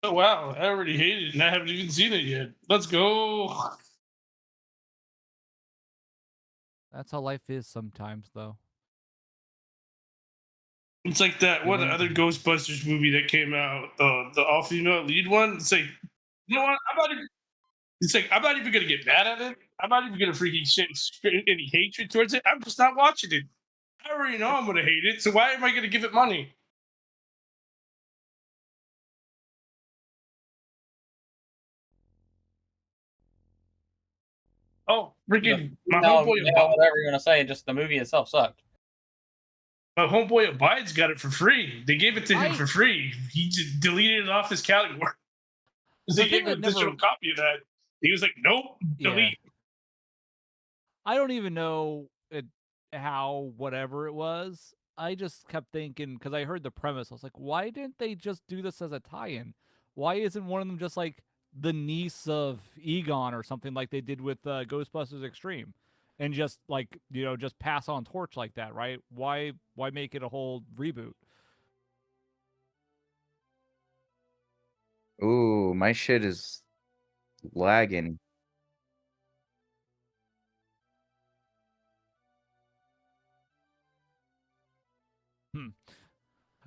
Oh wow, I already hate it, and I haven't even seen it yet. Let's go. That's how life is sometimes, though. It's like that You one learn. other Ghostbusters movie that came out, the all female lead one. It's like, you know what? It's like I'm not even gonna get mad at it. I'm not even gonna freaking any hatred towards it. I'm just not watching it. I already know I'm gonna hate it, so why am I gonna give it money? Oh, The, freaking no, yeah, whatever you want to say. Just the movie itself sucked. my homeboy Abides got it for free. They gave it to him I for free. He just deleted it off his category. the They thing gave him that a digital never, copy of that. He was like, "Nope, yeah, delete." I don't even know how whatever it was. I just kept thinking because I heard the premise. I was like, why didn't they just do this as a tie-in? Why isn't one of them just like the niece of Egon or something like they did with Ghostbusters Extreme, and just like just pass on torch like that, right? Why make it a whole reboot? Ooh, my shit is lagging. Hmm.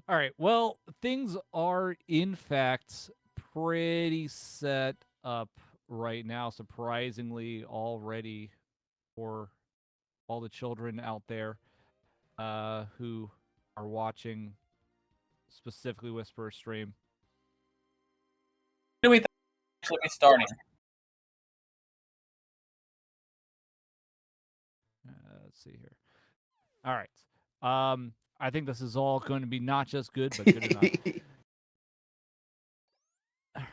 All right. Well, things are in fact pretty set up right now, surprisingly already for all the children out there who are watching specifically Whisper stream. Do we think actually be starting? Let's see here. All right. I think this is all going to be not just good, but good enough. All right.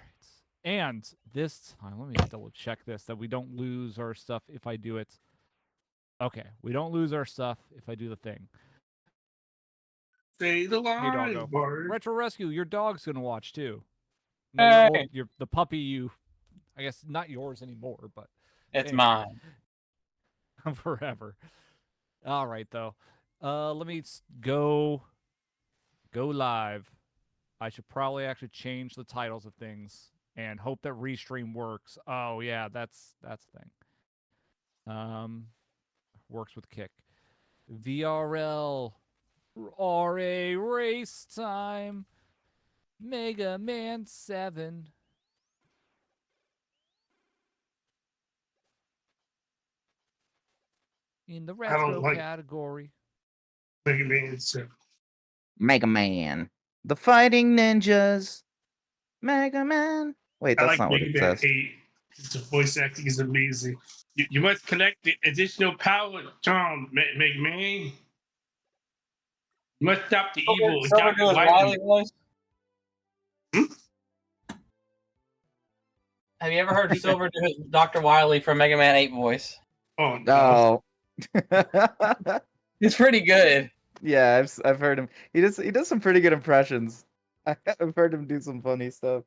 And this time, let me double check this that we don't lose our stuff if I do it. Okay, we don't lose our stuff if I do the thing. Say the Hey, line, doggo. Bart. Retro Rescue, your dog's gonna watch too. No, Hey, your the puppy you, I guess not yours anymore, but it's anyway, mine. forever. All right though. Let me go live. I should probably actually change the titles of things and hope that restream works. Oh yeah, that's the thing. Works with Kick. VRL RA race time. Mega Man 7. In the I don't retro like category. Mega Man. So Mega Man. The Fighting Ninjas. Mega Man. Wait, I that's like not what Mega it Man says. 8. The voice acting is amazing. You must connect the additional power, Tom, Mega Man. You must stop the evil with Silver do Dr. his Wily Wily. voice. Have you ever heard Silver do his Dr. Wily from Mega Man 8 voice? Oh, no. Oh. It's pretty good. Yeah, I've heard him. He does some pretty good impressions. I've heard him do some funny stuff.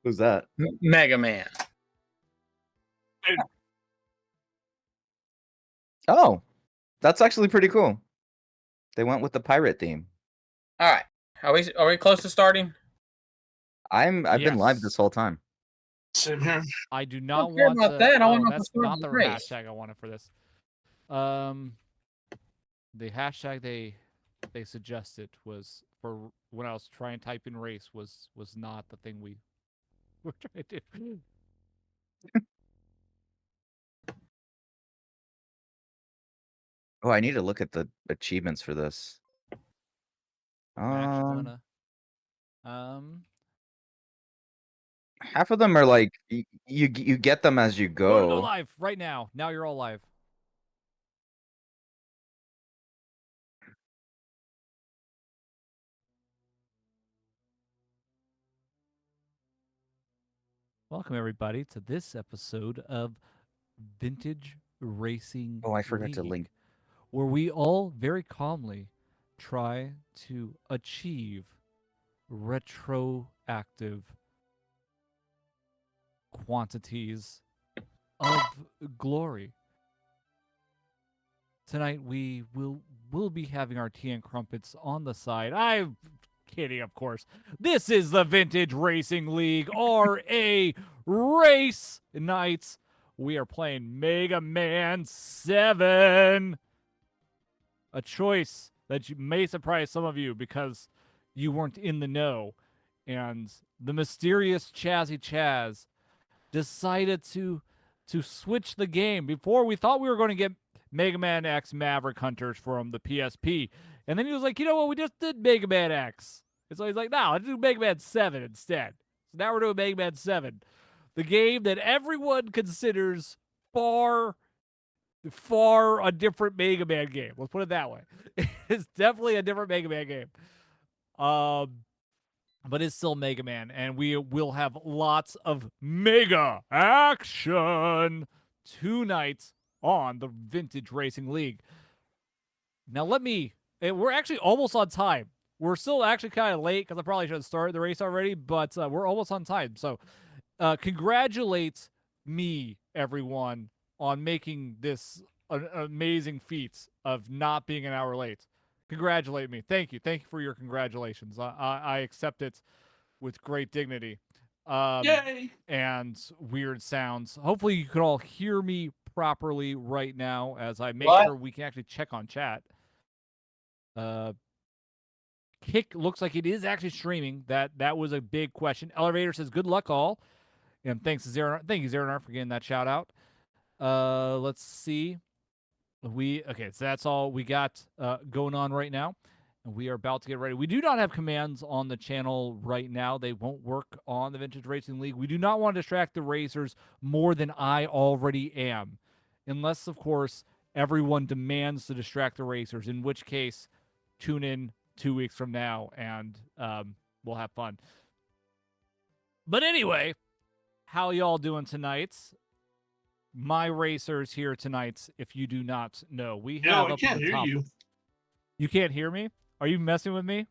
Who's that? Mega Man. Oh, that's actually pretty cool. They went with the pirate theme. All right. Are we close to starting? I've been live Yes. this whole time. Same here. I do I not don't care want about to. that. I Oh, want to that's start not the the race. hashtag I wanted for this. The hashtag they suggested was for when I was trying to type in race was not the thing we were trying to do. Oh, I need to look at the achievements for this. I'm actually gonna. Half of them are like you get them as you We're gonna go go. live right now. Now you're all live. Welcome everybody to this episode of Vintage Racing Oh, I forgot to League, link. where we all very calmly try to achieve retroactive quantities of glory. Tonight we will be having our tea and crumpets on the side. I'm kidding, of course. This is the Vintage Racing League RA Race Nights. We are playing Mega Man 7. A choice that may surprise some of you because you weren't in the know. And the mysterious Chazzy Chaz decided to switch the game. Before, we thought we were going to get Mega Man X Maverick Hunters from the PSP. And then he was like, you know what, we just did Mega Man X. And so he's like, no, let's do Mega Man 7 instead. So now we're doing Mega Man 7. The game that everyone considers far a different Mega Man game. Let's put it that way. It's definitely a different Mega Man game. But it's still Mega Man, and we will have lots of mega action tonight on the Vintage Racing League. Now we're actually almost on time. We're still actually kind of late because I probably should have started the race already, but we're almost on time. So congratulate me, everyone, on making this an amazing feat of not being an hour late. Congratulate me. Thank you. Thank you for your congratulations. I accept it with great dignity. Yay! And weird sounds. Hopefully you can all hear me properly right now as I make sure we can actually check on chat. Kick looks like it is actually streaming. That was a big question. Elevator says good luck all. And thanks to Zeronar. Thank you, Zeronar, for getting that shout out. Let's see. So that's all we got going on right now, and we are about to get ready. We do not have commands on the channel right now. They won't work on the Vintage Racing League. We do not want to distract the racers more than I already am, unless, of course, everyone demands to distract the racers, in which case, tune in 2 weeks from now, and we'll have fun. But anyway, how y'all doing tonight? My racers here tonight, if you do not know. We have I can't hear you. You can't hear me? Are you messing with me?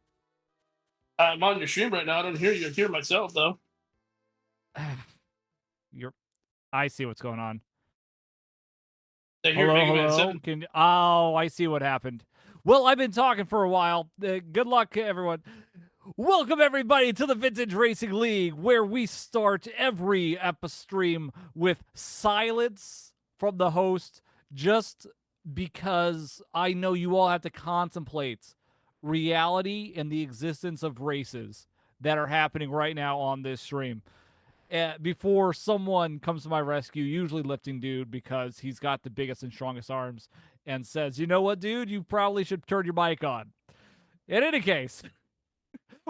I'm on your stream right now. I don't hear you. I hear myself, though. I see what's going on. I hear Mega Man 7. I see what happened. Well, I've been talking for a while. Good luck, everyone. Welcome, everybody, to the Vintage Racing League, where we start every stream with silence from the host, just because I know you all have to contemplate reality and the existence of races that are happening right now on this stream. Before someone comes to my rescue, usually Lifting Dude, because he's got the biggest and strongest arms, and says, you know what, dude, you probably should turn your mic on. In any case,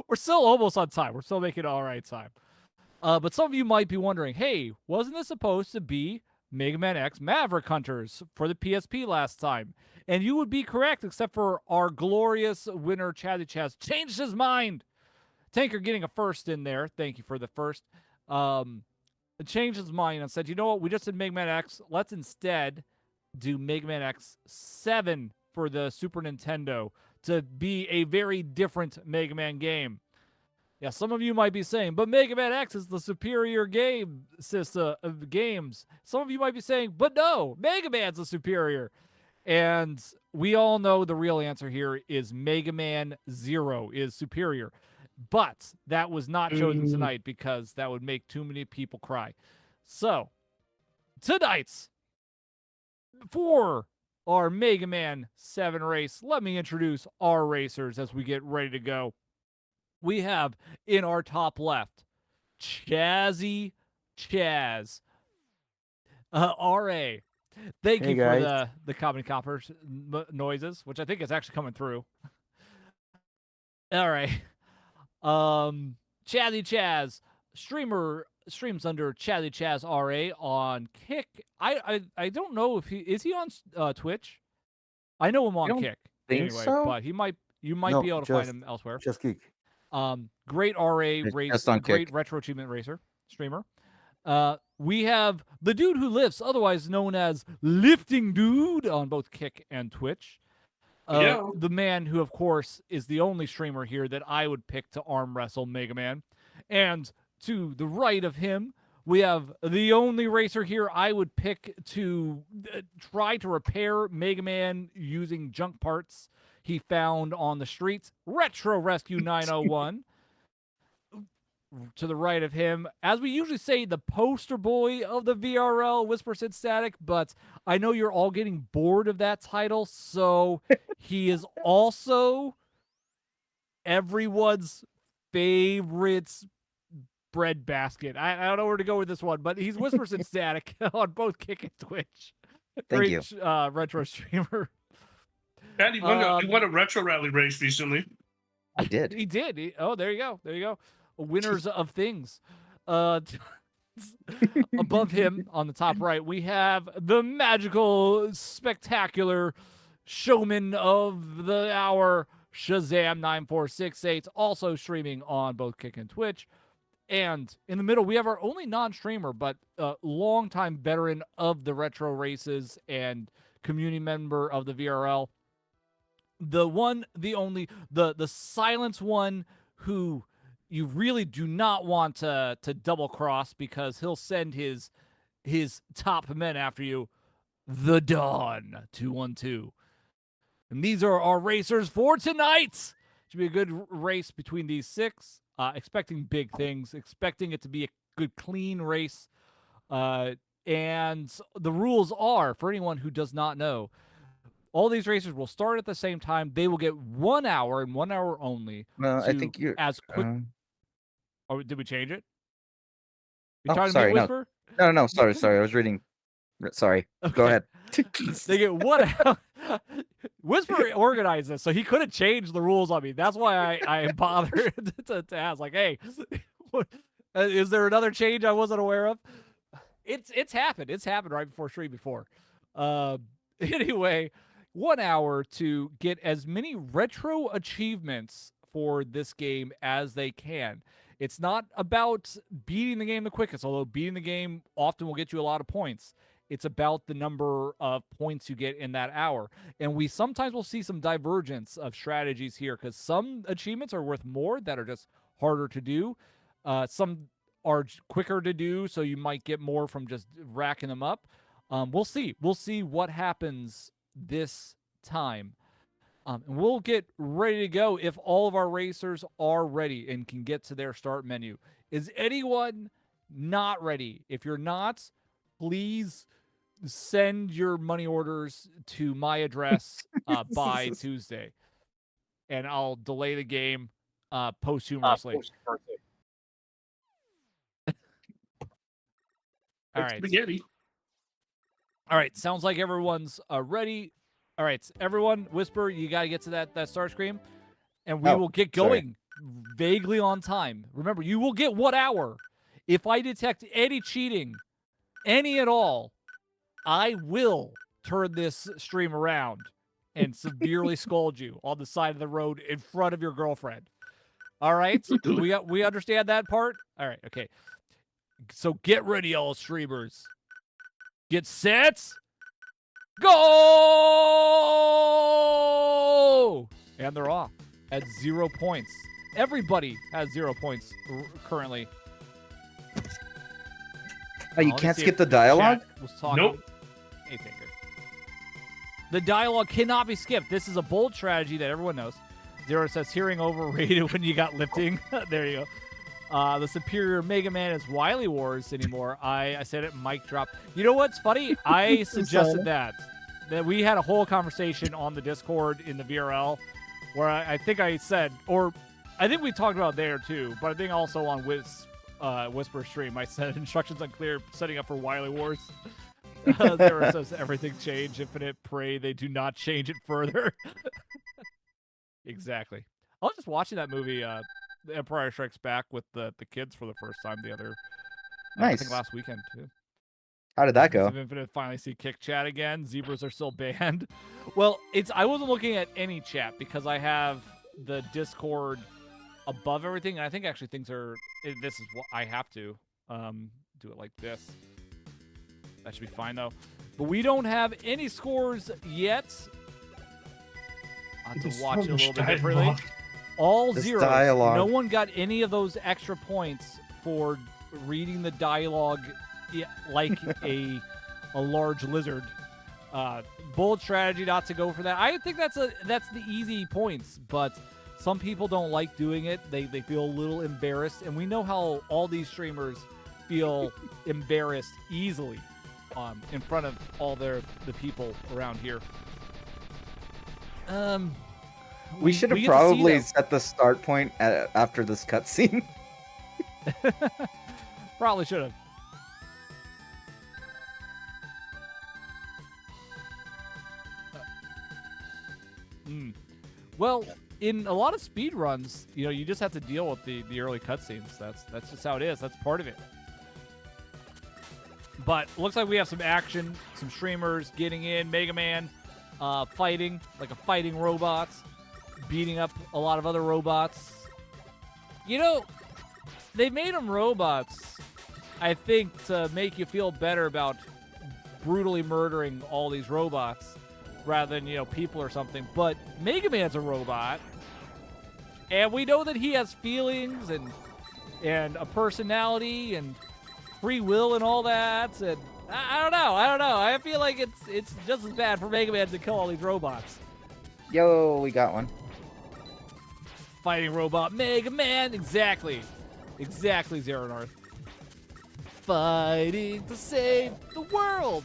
we're still almost on time. We're still making all right time. But some of you might be wondering, hey, wasn't this supposed to be Mega Man X Maverick Hunters for the PSP last time? And you would be correct, except for our glorious winner, Chazzy Chaz, changed his mind. Tanker getting a first in there. Thank you for the first. Changed his mind and said, you know what? We just did Mega Man X. Let's instead do Mega Man X 7 for the Super Nintendo to be a very different Mega Man game. Yeah, some of you might be saying, but Mega Man X is the superior game system of games. Some of you might be saying, but no, Mega Man's the superior. And we all know the real answer here is Mega Man 0 is superior. But that was not chosen tonight because that would make too many people cry. So, tonight, for our Mega Man 7 race, let me introduce our racers as we get ready to go. We have in our top left, Chazzy Chaz. RA. Thank you for the Common Coppers noises, which I think is actually coming through. All right. Chazzy Chaz, streams under Chazzy Chaz RA on Kick. I don't know if is he on Twitch? I know him on Kick anyway, but you might be able to find him elsewhere. Just Kick. Great RA race, great retro achievement racer streamer. We have the dude who lifts, otherwise known as Lifting Dude, on both Kick and Twitch. The man who, of course, is the only streamer here that I would pick to arm wrestle Mega Man. And to the right of him, We have the only racer here I would pick to try to repair Mega Man using junk parts he found on the streets. Retro Rescue 901. To the right of him, as we usually say, the poster boy of the VRL, Whisper Sid Static, but I know you're all getting bored of that title, so he is also everyone's favorite bread basket. I don't know where to go with this one, but he's Whisper Sid Static on both Kick and Twitch. Thank Great you. retro streamer. And he won a retro rally race recently. I did. He did. Oh, there you go. There you go. Winners of things. Above him on the top right, we have the magical, spectacular showman of the hour, Shazam9468, also streaming on both Kick and Twitch. And in the middle, we have our only non-streamer, but longtime veteran of the retro races and community member of the VRL. The one, the only, the silence one who you really do not want to double cross because he'll send his top men after you. The Dawn 212. And these are our racers for tonight. Should be a good race between these six. Expecting big things, expecting it to be a good, clean race. And the rules are, for anyone who does not know, all these racers will start at the same time. They will get 1 hour and 1 hour only. Well, I think you're as quick. Oh, did we change it? You Oh, talking sorry, to me, no. Whisper? No, sorry. I was reading. Sorry. Go Okay. ahead. They get 1 hour. Whisper organized this, so he couldn't change the rules on me. That's why I bothered to ask, like, hey, is there another change I wasn't aware of? It's happened. It's happened right before stream before. Anyway, 1 hour to get as many retro achievements for this game as they can. It's not about beating the game the quickest, although beating the game often will get you a lot of points. It's about the number of points you get in that hour. And we sometimes will see some divergence of strategies here because some achievements are worth more that are just harder to do. Some are quicker to do, so you might get more from just racking them up. We'll see. We'll see what happens this time. And we'll get ready to go if all of our racers are ready and can get to their start menu. Is anyone not ready? If you're not, please send your money orders to my address by Tuesday. And I'll delay the game posthumously. All right. Spaghetti. All right. Sounds like everyone's ready. All right, everyone, Whisper, you got to get to that start screen, and we will get going vaguely on time. Remember, you will get 1 hour. If I detect any cheating, any at all, I will turn this stream around and severely scold you on the side of the road in front of your girlfriend. All right? We understand that part? All right, okay. So get ready, all streamers. Get set. Go! And they're off at 0 points. Everybody has 0 points currently. Oh, you can't skip the dialogue? Nope. Hey, Tinker. The dialogue cannot be skipped. This is a bold strategy that everyone knows. Zero says hearing overrated when you got lifting. There you go. The superior Mega Man is Wily Wars anymore. I said it, mic drop. You know what's funny? I suggested that we had a whole conversation on the Discord in the VRL where I think I said, or I think we talked about there too, but I think also on Whisper stream, I said instructions unclear, setting up for Wily Wars. Zero says everything change, infinite, pray they do not change it further. Exactly. I was just watching that movie, The Empire Strikes Back, with the kids for the first time the other, I think last weekend too. How did that go? Infinite finally see Kick chat again. Zebras are still banned. Well, I wasn't looking at any chat because I have the Discord above everything, and I think actually things are. This is what I have to do it like this. That should be fine though. But we don't have any scores yet. I have to watch it a little bit differently. All This zeros. dialogue. No one got any of those extra points for reading the dialogue like a large lizard. Bold strategy not to go for that. I think that's the easy points, but some people don't like doing it. They feel a little embarrassed, and we know how all these streamers feel embarrassed easily in front of all the people around here. We should have get to see probably them. set the start point after this cutscene. Probably should have. Well, in a lot of speed runs, you just have to deal with the early cutscenes. That's just how it is. That's part of it. But looks like we have some action, some streamers getting in, Mega Man fighting, like a fighting robot, beating up a lot of other robots. They made them robots, I think, to make you feel better about brutally murdering all these robots rather than, people or something. But Mega Man's a robot, and we know that he has feelings and a personality and free will and all that. And I don't know. I feel like it's just as bad for Mega Man to kill all these robots. Yo, we got one. Fighting robot Mega Man, exactly, Zero North. Fighting to save the world.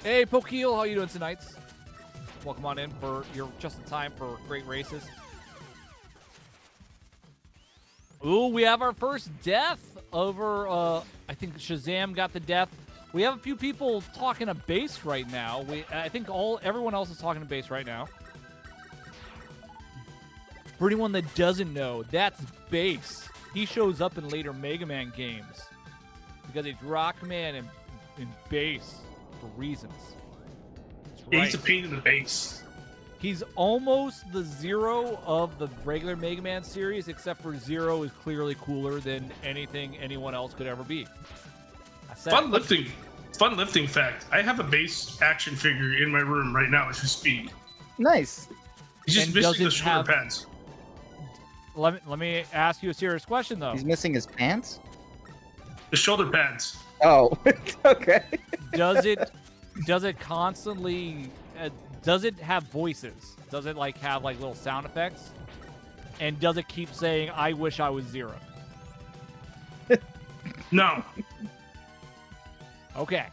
Hey, Pokeel, how you doing tonight? Welcome on in you're just in time for great races. Ooh, we have our first death over, I think Shazam got the death. We have a few people talking to base right now. I think everyone else is talking to base right now. For anyone that doesn't know, that's Base. He shows up in later Mega Man games because he's Rockman and Base for reasons. That's right. He's a pain in the base. He's almost the Zero of the regular Mega Man series, except for Zero is clearly cooler than anything anyone else could ever be. Fun lifting fact. I have a base action figure in my room right now as we speak. Nice. He's just And missing the doesn't shoulder have- pads. Let me ask you a serious question, though. He's missing his pants? The shoulder pads. Oh, okay. Does it constantly does it have voices? Does it have little sound effects? And does it keep saying I wish I was Zero? No. Okay.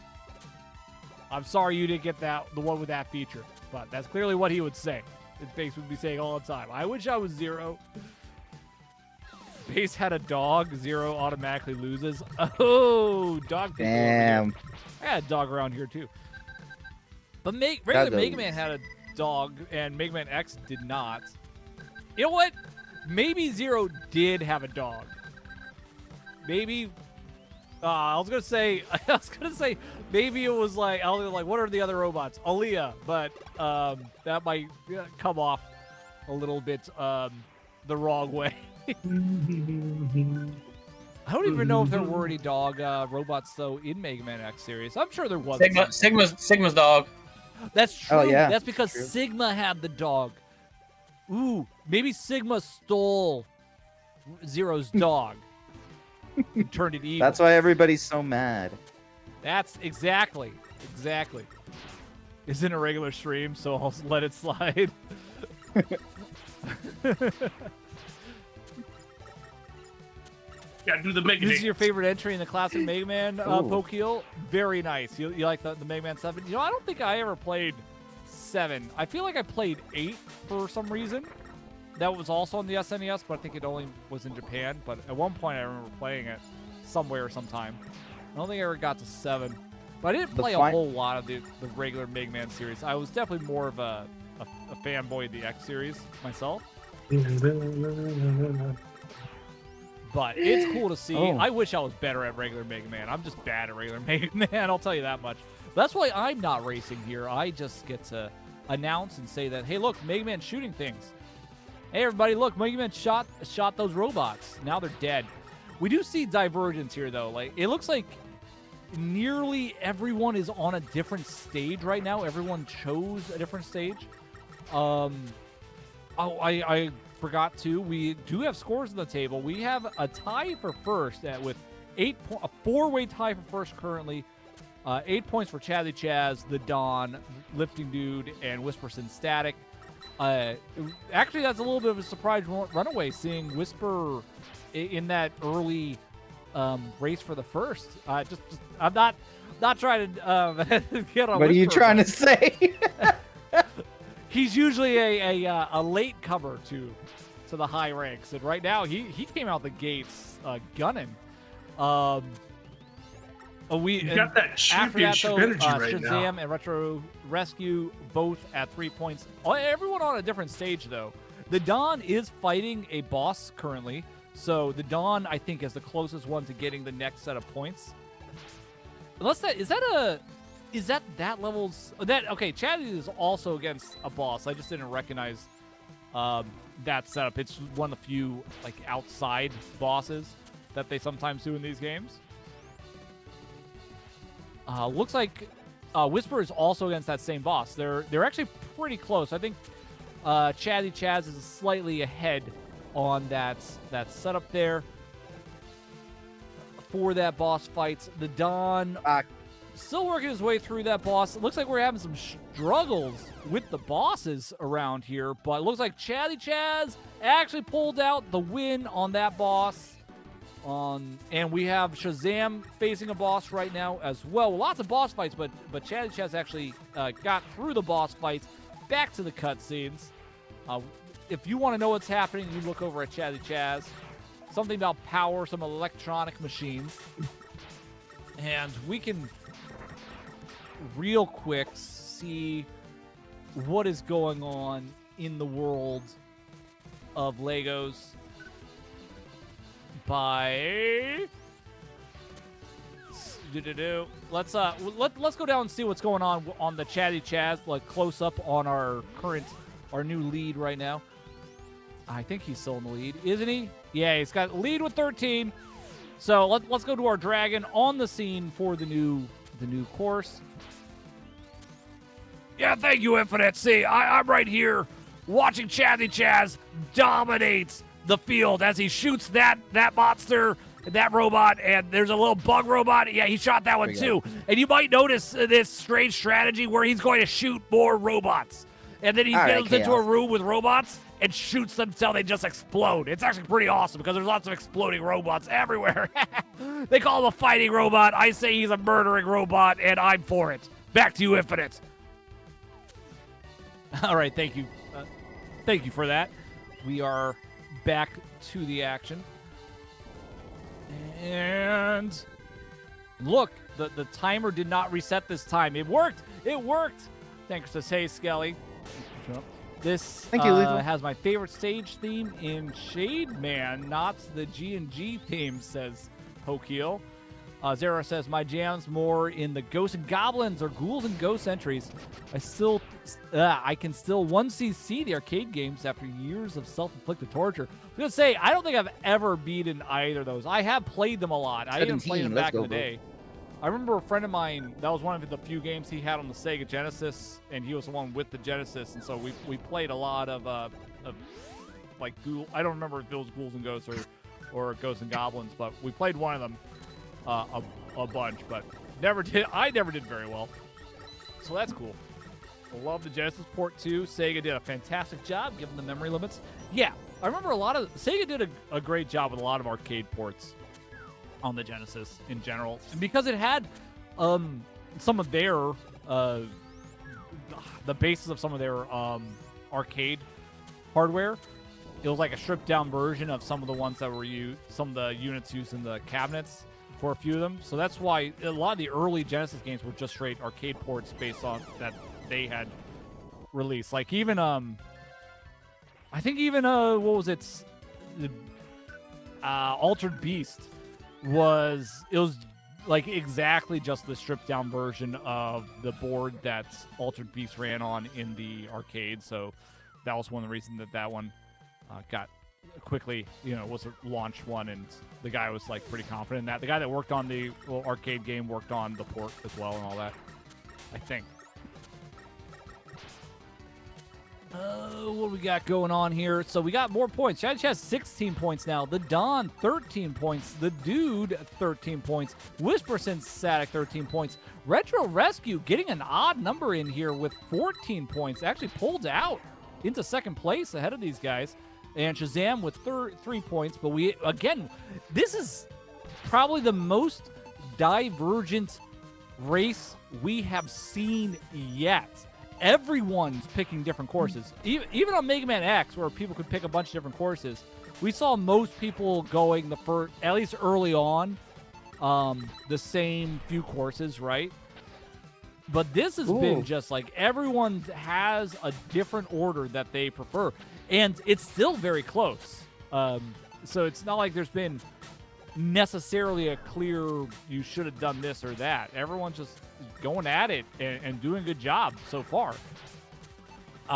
I'm sorry you didn't get the one with that feature, but that's clearly what he would say. His Base would be saying all the time, I wish I was Zero. Base had a dog, Zero automatically loses. Oh, dog people over here. Damn. I had a dog around here too. But regular Mega Doggos. Man had a dog, and Mega Man X did not. You know what? Maybe Zero did have a dog. Maybe. I was gonna say maybe it was what are the other robots? Aaliyah, but that might come off a little bit the wrong way. I don't even know if there were any dog robots though in Mega Man X series. I'm sure there was. Sigma's dog. That's true. Oh, yeah. That's because True. Sigma had the dog. Ooh, maybe Sigma stole Zero's dog. And turned it evil. That's why everybody's so mad. That's exactly. It's in a regular stream, so I'll let it slide. Yeah, do the Mega This is Man. your favorite entry in the classic Mega Man, Pokeel? Very nice. You like the Mega Man 7? I don't think I ever played 7. I feel like I played 8 for some reason. That was also on the SNES, but I think it only was in Japan. But at one point, I remember playing it somewhere sometime. I don't think I ever got to 7. But I didn't play a whole lot of the regular Mega Man series. I was definitely more of a fanboy of the X series myself. But it's cool to see. Oh. I wish I was better at regular Mega Man. I'm just bad at regular Mega Man, I'll tell you that much. But that's why I'm not racing here. I just get to announce and say that, hey, look, Mega Man's shooting things. Hey, everybody, look, Mega Man shot those robots. Now they're dead. We do see divergence here, though. It looks like nearly everyone is on a different stage right now. Everyone chose a different stage. I forgot to, we do have scores on the table. We have a tie for first with a 4-way tie for first currently. 8 points for Chazzy Chaz, the Don, Lifting Dude, and Whisperson Static. Actually, that's a little bit of a surprise runaway, seeing Whisper in that early race for the first. I'm not trying to get on. What are you Whisper, trying to say? He's usually a late comer to the high ranks, and right now he came out the gates gunning. You got that championship energy right Shazam now. and Retro Rescue both at 3 points. Everyone on a different stage, though. The Dawn is fighting a boss currently, so the Dawn, I think, is the closest one to getting the next set of points. Unless is that level's okay? Chazzy is also against a boss. I just didn't recognize that setup. It's one of the few like outside bosses that they sometimes do in these games. Looks like Whisper is also against that same boss. They're actually pretty close. I think Chazzy Chaz is slightly ahead on that setup there for that boss fight. The Don still working his way through that boss. It looks like we're having some struggles with the bosses around here, but it looks like Chazzy Chaz actually pulled out the win on that boss. And we have Shazam facing a boss right now as well. Lots of boss fights, but Chazzy Chaz actually got through the boss fights, back to the cutscenes. If you want to know what's happening, you look over at Chazzy Chaz. Something about power, some electronic machines. And we can real quick see what is going on in the world of Legos by let's go down and see what's going on the Chazzy Chaz, like close up on our new lead right now. I think he's still in the lead, isn't he? Yeah, he's got lead with 13. So let's go to our dragon on the scene for the new course. Yeah, thank you, Infinite. See, I'm right here watching Chazzy Chaz dominate the field as he shoots that monster, that robot, and there's a little bug robot. Yeah, he shot that one too. And you might notice this strange strategy where he's going to shoot more robots. And then he goes into a room with robots and shoots them until they just explode. It's actually pretty awesome because there's lots of exploding robots everywhere. They call him a fighting robot. I say he's a murdering robot, and I'm for it. Back to you, Infinite. All right, thank you. Thank you for that. We are back to the action. And look, the timer did not reset this time. It worked. It worked. Thanks to Say Skelly. This has my favorite stage theme in Shade Man, not the G&G theme, says Pokeel. Zara says, my jam's more in the Ghosts and Goblins or Ghouls and Ghosts entries. I can still 1cc the arcade games after years of self-inflicted torture. I was going to say, I don't think I've ever beaten either of those. I have played them a lot. I didn't play them back in the day. I remember a friend of mine, that was one of the few games he had on the Sega Genesis, and he was the one with the Genesis, and so we played a lot of like Ghoul. I don't remember if it was Ghouls and Ghosts or Ghosts and Goblins, but we played one of them a bunch, but I never did very well. So that's cool. I love the Genesis port too. Sega did a fantastic job given the memory limits. Yeah, I remember Sega did a great job with a lot of arcade ports on the Genesis in general, and because it had some of their the basis of some of their arcade hardware. It was like a stripped down version of some of the ones that were some of the units used in the cabinets for a few of them. So that's why a lot of the early Genesis games were just straight arcade ports based on that they had released. Like even I think even what was it? Altered Beast was like exactly just the stripped down version of the board that Altered Beast ran on in the arcade. So that was one of the reasons that one got quickly, was a launch one, and the guy was like pretty confident in that. The guy that worked on the arcade game worked on the port as well and all that, I think. What do we got going on here? So we got more points. Chad has 16 points now. The Don, 13 points. The Dude, 13 points. Whisperson Static, 13 points. Retro Rescue getting an odd number in here with 14 points. Actually pulled out into second place ahead of these guys. And Shazam with 3 points. But this is probably the most divergent race we have seen yet. Everyone's picking different courses. Even on Mega Man X, where people could pick a bunch of different courses, we saw most people going the first, at least early on, the same few courses, right? But this has been just like everyone has a different order that they prefer, and it's still very close. So it's not like there's been necessarily a clear you should have done this or that. Everyone's just going at it and doing a good job so far.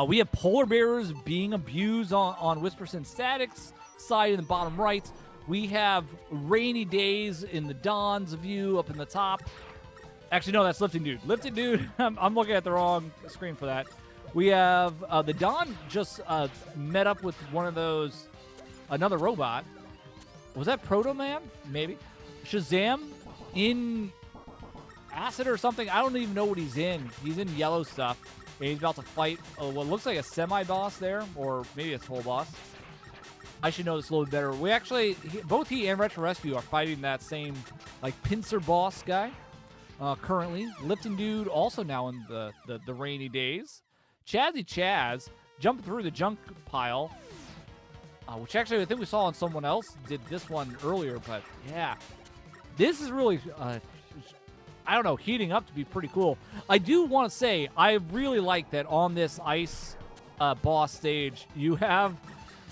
We have polar bears being abused on Whisperson Static's side in the bottom right. We have rainy days in the Don's view up in the top. Actually, no, that's Lifting Dude. Lifting Dude, I'm looking at the wrong screen for that. We have the Don just met up with one of those, another robot. Was that Proto Man? Maybe. Shazam in acid or something. I don't even know what he's in. He's in yellow stuff. And he's about to fight what looks like a semi-boss there, or maybe a full boss. I should know this a little bit better. We actually, both he and Retro Rescue are fighting that same, like, pincer boss guy currently. Lifting Dude also now in the rainy days. Chazzy Chaz jumping through the junk pile. Which actually I think we saw on someone else did this one earlier, but yeah. This is really, I don't know, heating up to be pretty cool. I do want to say, I really like that on this ice boss stage, you have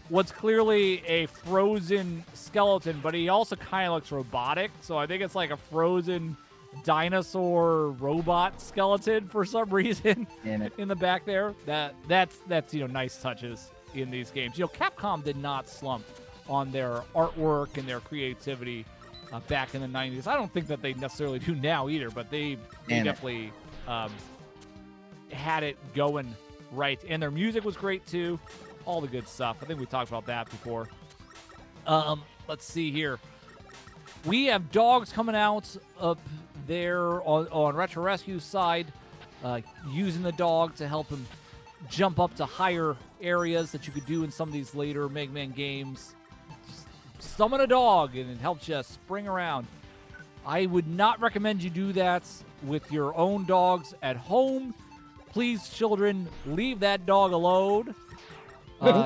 what's clearly a frozen skeleton, but he also kind of looks robotic, so I think it's like a frozen dinosaur robot skeleton for some reason in the back there. That's nice touches in these games. Capcom did not slump on their artwork and their creativity back in the 90s. I don't think that they necessarily do now either, but they definitely had it going right. And their music was great too. All the good stuff. I think we talked about that before. Let's see here. We have dogs coming out up there on Retro Rescue's side, using the dog to help him jump up to higher areas that you could do in some of these later Mega Man games. Just summon a dog and it helps you spring around. I would not recommend you do that with your own dogs at home. Please, children, leave that dog alone.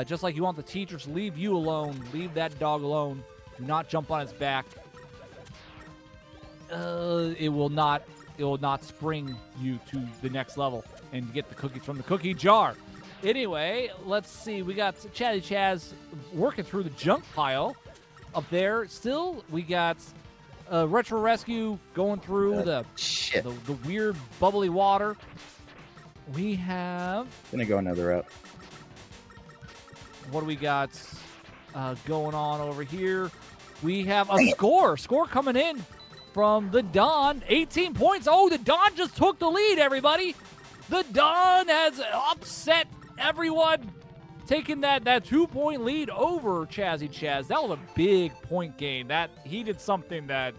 Just like you want the teachers to leave you alone, leave that dog alone. Do not jump on its back. It will not spring you to the next level and get the cookies from the cookie jar. Anyway, let's see. We got Chatty Chaz working through the junk pile up there. Still, we got Retro Rescue going through the weird bubbly water. We have... Gonna go another route. What do we got going on over here? We have a score coming in from the Don. 18 points. Oh, the Don just took the lead, everybody. The Don has upset everyone, taking that 2-point lead over Chazzy Chaz. That was a big point gain. That he did something that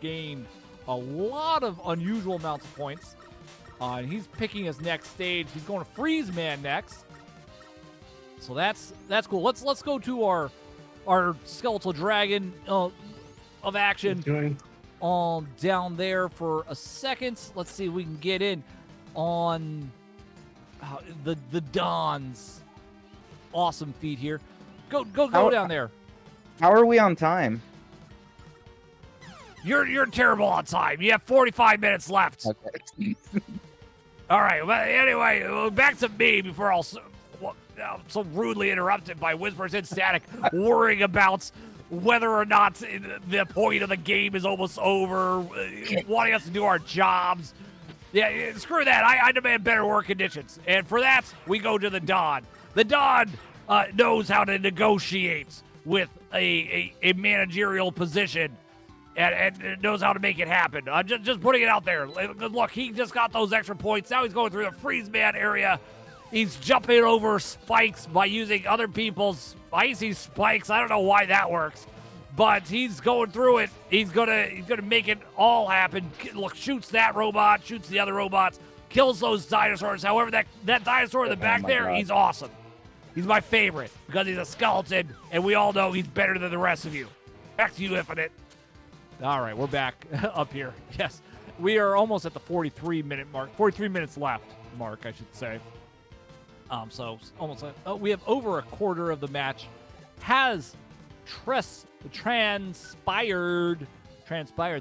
gained a lot of unusual amounts of points. And he's picking his next stage. He's going to Freeze Man next. So that's cool. Let's go to our skeletal dragon of action all down there for a second. Let's see if we can get in on the Don's awesome feat here. Go down there. How are we on time? You're terrible on time. You have 45 minutes left. Okay. All right. Well, anyway, back to me before I'll so rudely interrupted by Whispers and Static, worrying about whether or not the point of the game is almost over, wanting us to do our jobs. Yeah, screw that. I demand better work conditions. And for that, we go to the Don. The Don knows how to negotiate with a managerial position and knows how to make it happen. Just putting it out there. Look, he just got those extra points. Now he's going through the Freeze Man area. He's jumping over spikes by using other people's icy spikes. I don't know why that works, but he's going through it. He's gonna make it all happen. Look, shoots that robot, shoots the other robots, kills those dinosaurs. However, that dinosaur in the back there, God. he's awesome. He's my favorite because he's a skeleton, and we all know he's better than the rest of you. Back to you, Infinite. All right, we're back up here. Yes, we are almost at the 43-minute mark. 43 minutes left, mark, I should say. So almost we have over a quarter of the match has transpired.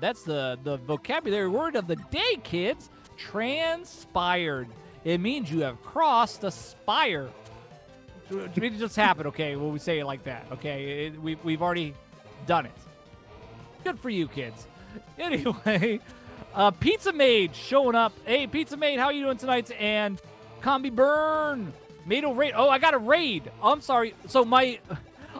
That's the vocabulary word of the day, kids. Transpired. It means you have crossed a spire. It just happened, okay, when we say it like that, okay? We've already done it. Good for you, kids. Anyway, Pizza Maid showing up. Hey, Pizza Maid, how you doing tonight? And Combi Burn made a raid. Oh, I got a raid. I'm sorry.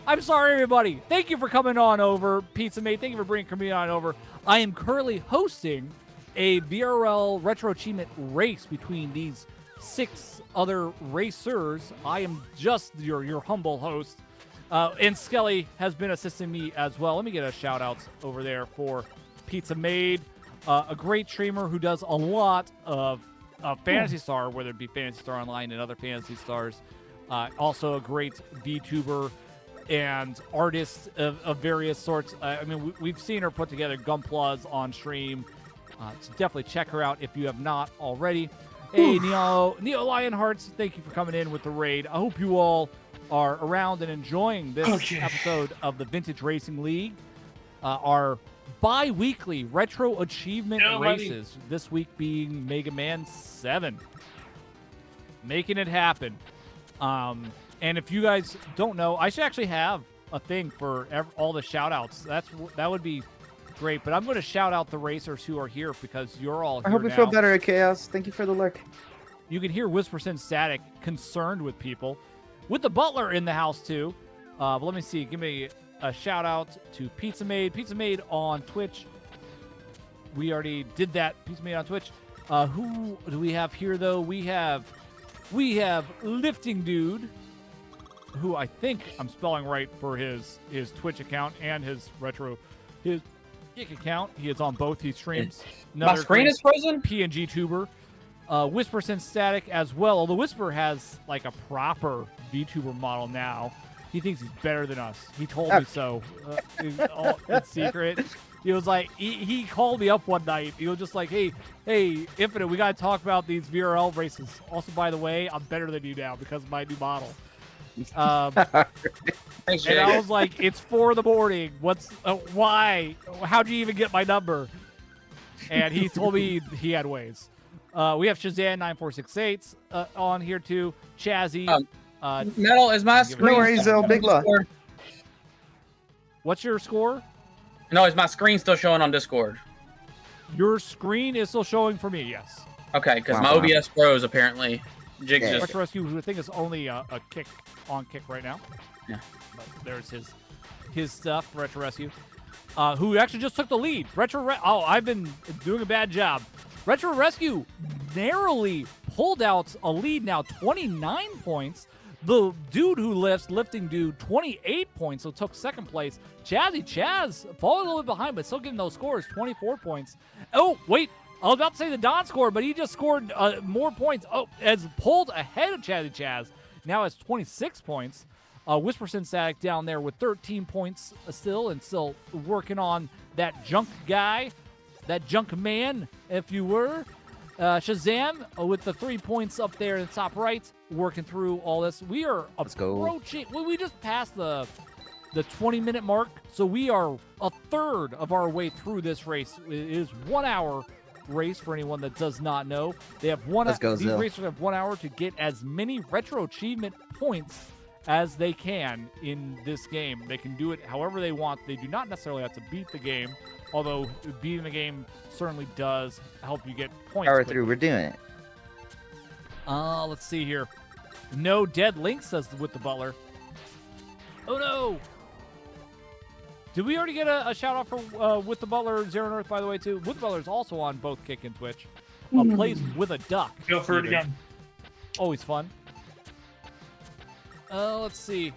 I'm sorry, everybody. Thank you for coming on over, Pizza Maid. Thank you for bringing me on over. I am currently hosting a VRL Retro Achievement race between these 6 other racers. I am just your humble host. And Skelly has been assisting me as well. Let me get a shout out over there for Pizza Maid, a great streamer who does a lot of Phantasy Star, whether it be Phantasy Star Online and other Phantasy Stars. Also a great VTuber and artist of various sorts. I mean, we've seen her put together Gunplas on stream. So definitely check her out if you have not already. Hey, Neo Lionhearts, thank you for coming in with the raid. I hope you all are around and enjoying this episode of the Vintage Racing League. Our bi-weekly retro achievement races. This week being Mega Man 7. Making it happen. And if you guys don't know, I should actually have a thing for all the shout-outs. That would be great. But I'm going to shout out the racers who are here because you're all here I hope you now. feel better at Chaos. Thank you for the lurk. You can hear Whisperson Static concerned with people. With the Butler in the house, too. But let me see. Give me a shout-out to Pizza Maid. Pizza Maid on Twitch. We already did that. Pizza Maid on Twitch. Who do we have here, though? We have Lifting Dude, who I think I'm spelling right for his Twitch account and his Geek account. He is on both. He streams. My screen is frozen? PNG tuber. Whisperson Static as well. Although Whisper has like a proper VTuber model now. He thinks he's better than us. He told me so. In secret. He was like, he called me up one night. He was just like, hey, Infinite, we got to talk about these VRL races. Also, by the way, I'm better than you now because of my new model. Thanks, and I was like, it's 4 in the morning. Why? How'd you even get my number? And he told me he had ways. We have Shazam 9468 on here too. Chazzy. Metal, is my screen? No worries, Big Law. What's your score? No, is my screen still showing on Discord? Your screen is still showing for me, yes. Okay, because my OBS froze apparently. Jig's just... Retro Rescue, who I think is only a kick right now. Yeah. But there's his stuff, Retro Rescue. Who actually just took the lead. I've been doing a bad job. Retro Rescue narrowly pulled out a lead now, 29 points. The dude who Lifting Dude, 28 points, so took second place. Chaz falling a little bit behind, but still getting those scores, 24 points. Oh, wait, I was about to say the Don score, but he just scored more points. Oh, has pulled ahead of Chaz. Now has 26 points. Whisperson Static down there with 13 points still working on that junk guy, that junk man, if you were. Shazam with the 3 points up there in the top right, working through all this. We are approaching. Well, we just passed the 20-minute mark, so we are a third of our way through this race. It is 1 hour race for anyone that does not know. They have these racers have 1 hour to get as many retro achievement points as they can in this game. They can do it however they want. They do not necessarily have to beat the game, although beating the game certainly does help you get points. Power through, we're doing it. Let's see here. No dead link, says with the Butler. Oh no! Did we already get a shout out for with the Butler Zero North, by the way, too? With the Butler is also on both Kick and Twitch. Plays with a duck. Go for it again. Always fun. Let's see.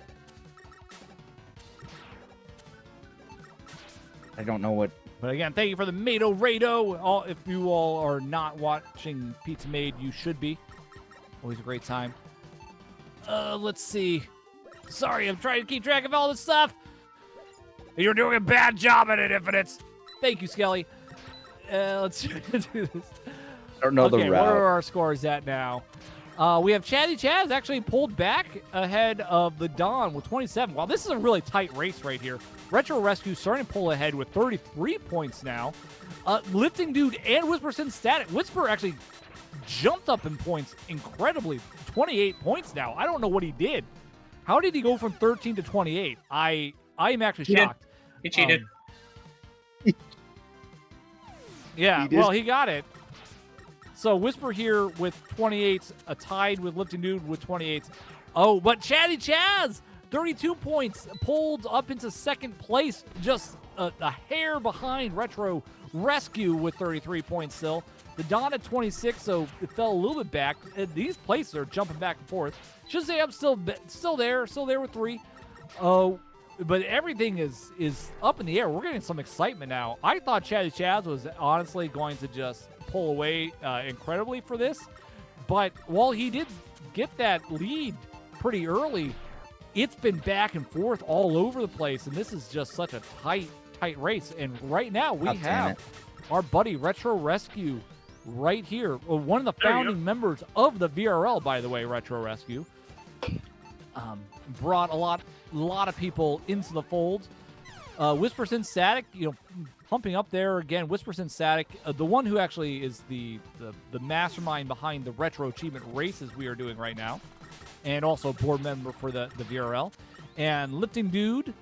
I don't know what. But again, thank you for the Mado Rado. All, if you all are not watching Pizza Made, you should be. Always a great time. Let's see. Sorry, I'm trying to keep track of all this stuff. You're doing a bad job at it, Infinites. Thank you, Skelly. Let's do this. I don't know the Okay, route. where are our scores at now? We have Chatty Chaz actually pulled back ahead of the Don with 27. Wow, this is a really tight race right here. Retro Rescue starting to pull ahead with 33 points now. Lifting Dude and Whisper Static. Whisper actually jumped up in points incredibly. 28 points now. I don't know what he did. How did he go from 13 to 28? I am actually shocked. He cheated. Yeah, He well, he got it. So Whisper here with 28, tied with Lifting Dude with 28. Oh, but Chatty Chaz, 32 points, pulled up into second place, just a hair behind Retro Rescue with 33 points still. The Don at 26, so it fell a little bit back. These places are jumping back and forth. Shazam still there with 3. Oh, but everything is up in the air. We're getting some excitement now. I thought Chatty Chaz was honestly going to just pull away incredibly for this, but while he did get that lead pretty early, it's been back and forth all over the place, and this is just such a tight race. And right now we have our buddy Retro Rescue right here, one of the founding members of the VRL, by the way. Retro Rescue brought a lot of people into the fold. Whisper Static, pumping up there again. Whisper Static, the one who actually is the mastermind behind the retro achievement races we are doing right now, and also board member for the VRL. And Lifting Dude,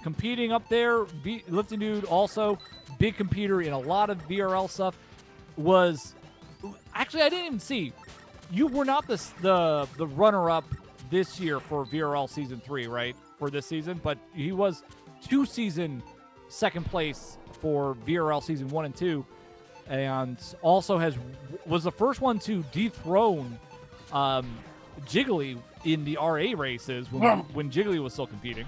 competing up there. Lifting Dude also big computer in a lot of VRL stuff. Was actually, I didn't even see. You were not the runner-up this year for VRL Season 3, right? For this season, but he was 2-season second place for VRL Season 1 and 2, and also was the first one to dethrone Jiggly in the RA races when Jiggly was still competing.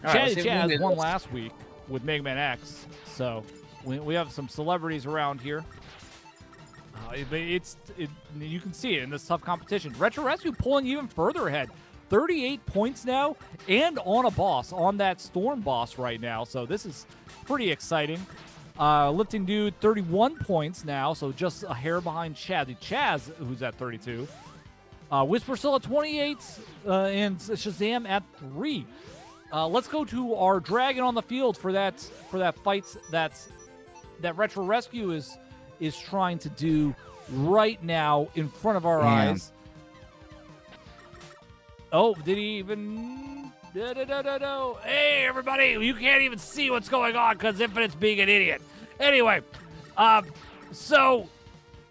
Right, Chaz won last week with Mega Man X, so we have some celebrities around here. You can see it in this tough competition. Retro Rescue pulling even further ahead. 38 points now, and on a boss, on that Storm boss right now. So this is pretty exciting. Lifting Dude, 31 points now, so just a hair behind Chatty Chaz, who's at 32. Whisper still at 28, and Shazam at 3. Let's go to our Dragon on the field for that fight that Retro Rescue is trying to do right now in front of our eyes. Oh, did he even? No. Hey, everybody, you can't even see what's going on because Infinite's being an idiot. Anyway, so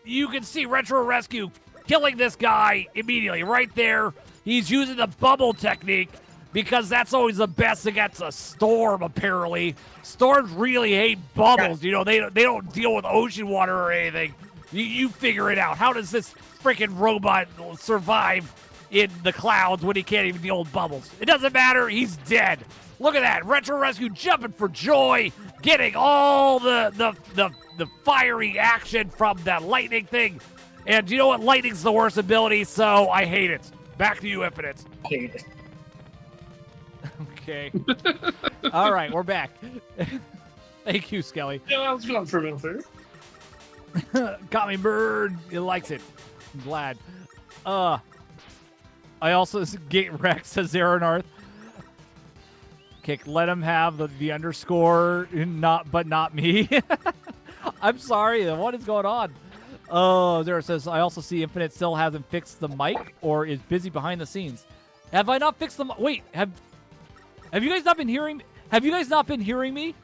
you can see Retro Rescue killing this guy immediately right there. He's using the bubble technique because that's always the best against a storm, apparently. Storms really hate bubbles. They don't deal with ocean water or anything. You figure it out. How does this freaking robot survive in the clouds when he can't even deal with bubbles? It doesn't matter. He's dead. Look at that. Retro Rescue jumping for joy, getting all the fiery action from that lightning thing. And you know what? Lightning's the worst ability, so I hate it. Back to you, Infinite. Hate it. Okay. All right, we're back. Thank you, Skelly. Yeah, I was going for a minute there. Got me bird. He likes it. I'm glad. I also get Rex says Zeronarth. Okay, let him have the underscore, but not me. I'm sorry. What is going on? Oh, Zero says, I also see Infinite still hasn't fixed the mic or is busy behind the scenes. Have I not fixed the mic? Wait, have you guys not been hearing? Have you guys not been hearing me?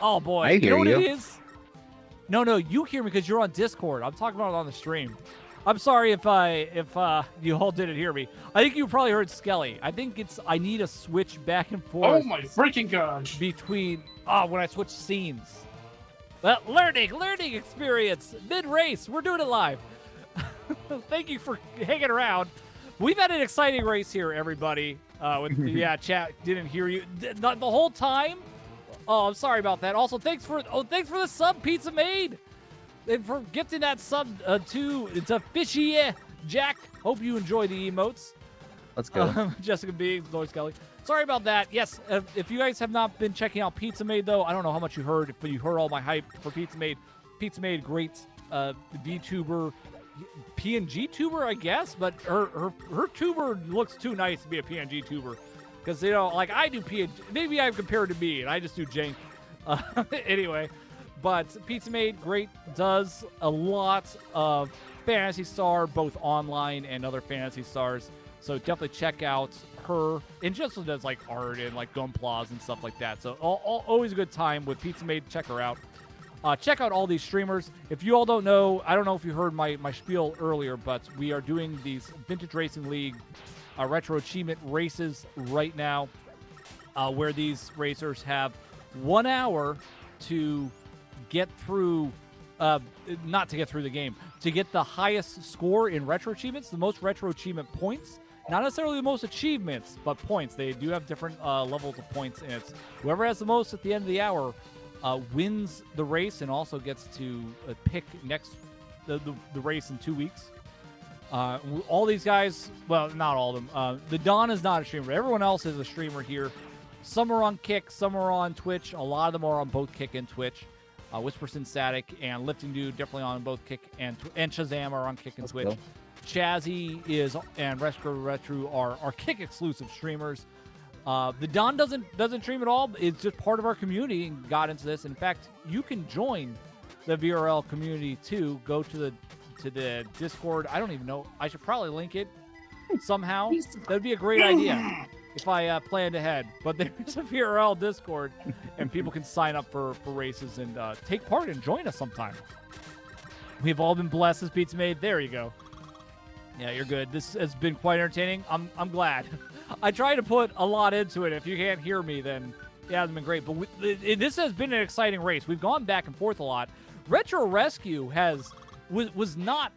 Oh boy, I hear you know what you. it is? No, you hear me because you're on Discord. I'm talking about it on the stream. I'm sorry if you all didn't hear me. I think you probably heard Skelly. I think I need to switch back and forth. Oh my freaking gosh! Between when I switch scenes. But learning experience mid race. We're doing it live. Thank you for hanging around. We've had an exciting race here, everybody. Yeah, chat didn't hear you the whole time. Oh, I'm sorry about that. Also, thanks for the sub, Pizza Made, and for gifting that sub to Fishy Jack. Hope you enjoy the emotes. Let's go. Jessica B, Lois Kelly. Sorry about that. Yes, if you guys have not been checking out Pizza Made, though, I don't know how much you heard, but you heard all my hype for Pizza Made. Pizza Made, great VTuber, PNG tuber, I guess, but her tuber looks too nice to be a PNG tuber. Because, like I do PNG, maybe I'm compared to me, and I just do jank. Anyway, but Pizza Made, great, does a lot of Phantasy Star, both online and other Phantasy Stars. So definitely check out her. And she also does like art and like Gunplas and stuff like that. So always a good time with Pizza Made. Check her out. Check out all these streamers. If you all don't know, I don't know if you heard my spiel earlier, but we are doing these Vintage Racing League Retro Achievement races right now, where these racers have 1 hour to get through, not to get through the game, to get the highest score in Retro Achievements, the most Retro Achievement points. Not necessarily the most achievements, but points. They do have different levels of points, and it's whoever has the most at the end of the hour wins the race and also gets to pick the race in 2 weeks. All these guys, well, not all of them. The Don is not a streamer. Everyone else is a streamer here. Some are on Kick, some are on Twitch. A lot of them are on both Kick and Twitch. Whisperson Static and Lifting Dude definitely on both Kick and Shazam are on Kick and Twitch. Go. Chazzy and Retro are Kick exclusive streamers. The Don doesn't stream at all. It's just part of our community and got into this. In fact, you can join the VRL community too. Go to the Discord. I don't even know. I should probably link it somehow. That'd be a great idea if I planned ahead. But there's a VRL Discord, and people can sign up for races and take part and join us sometime. We've all been blessed as Pizza Made. There you go. Yeah, you're good. This has been quite entertaining. I'm glad. I try to put a lot into it. If you can't hear me, then it hasn't been great. But this has been an exciting race. We've gone back and forth a lot. Retro Rescue was not,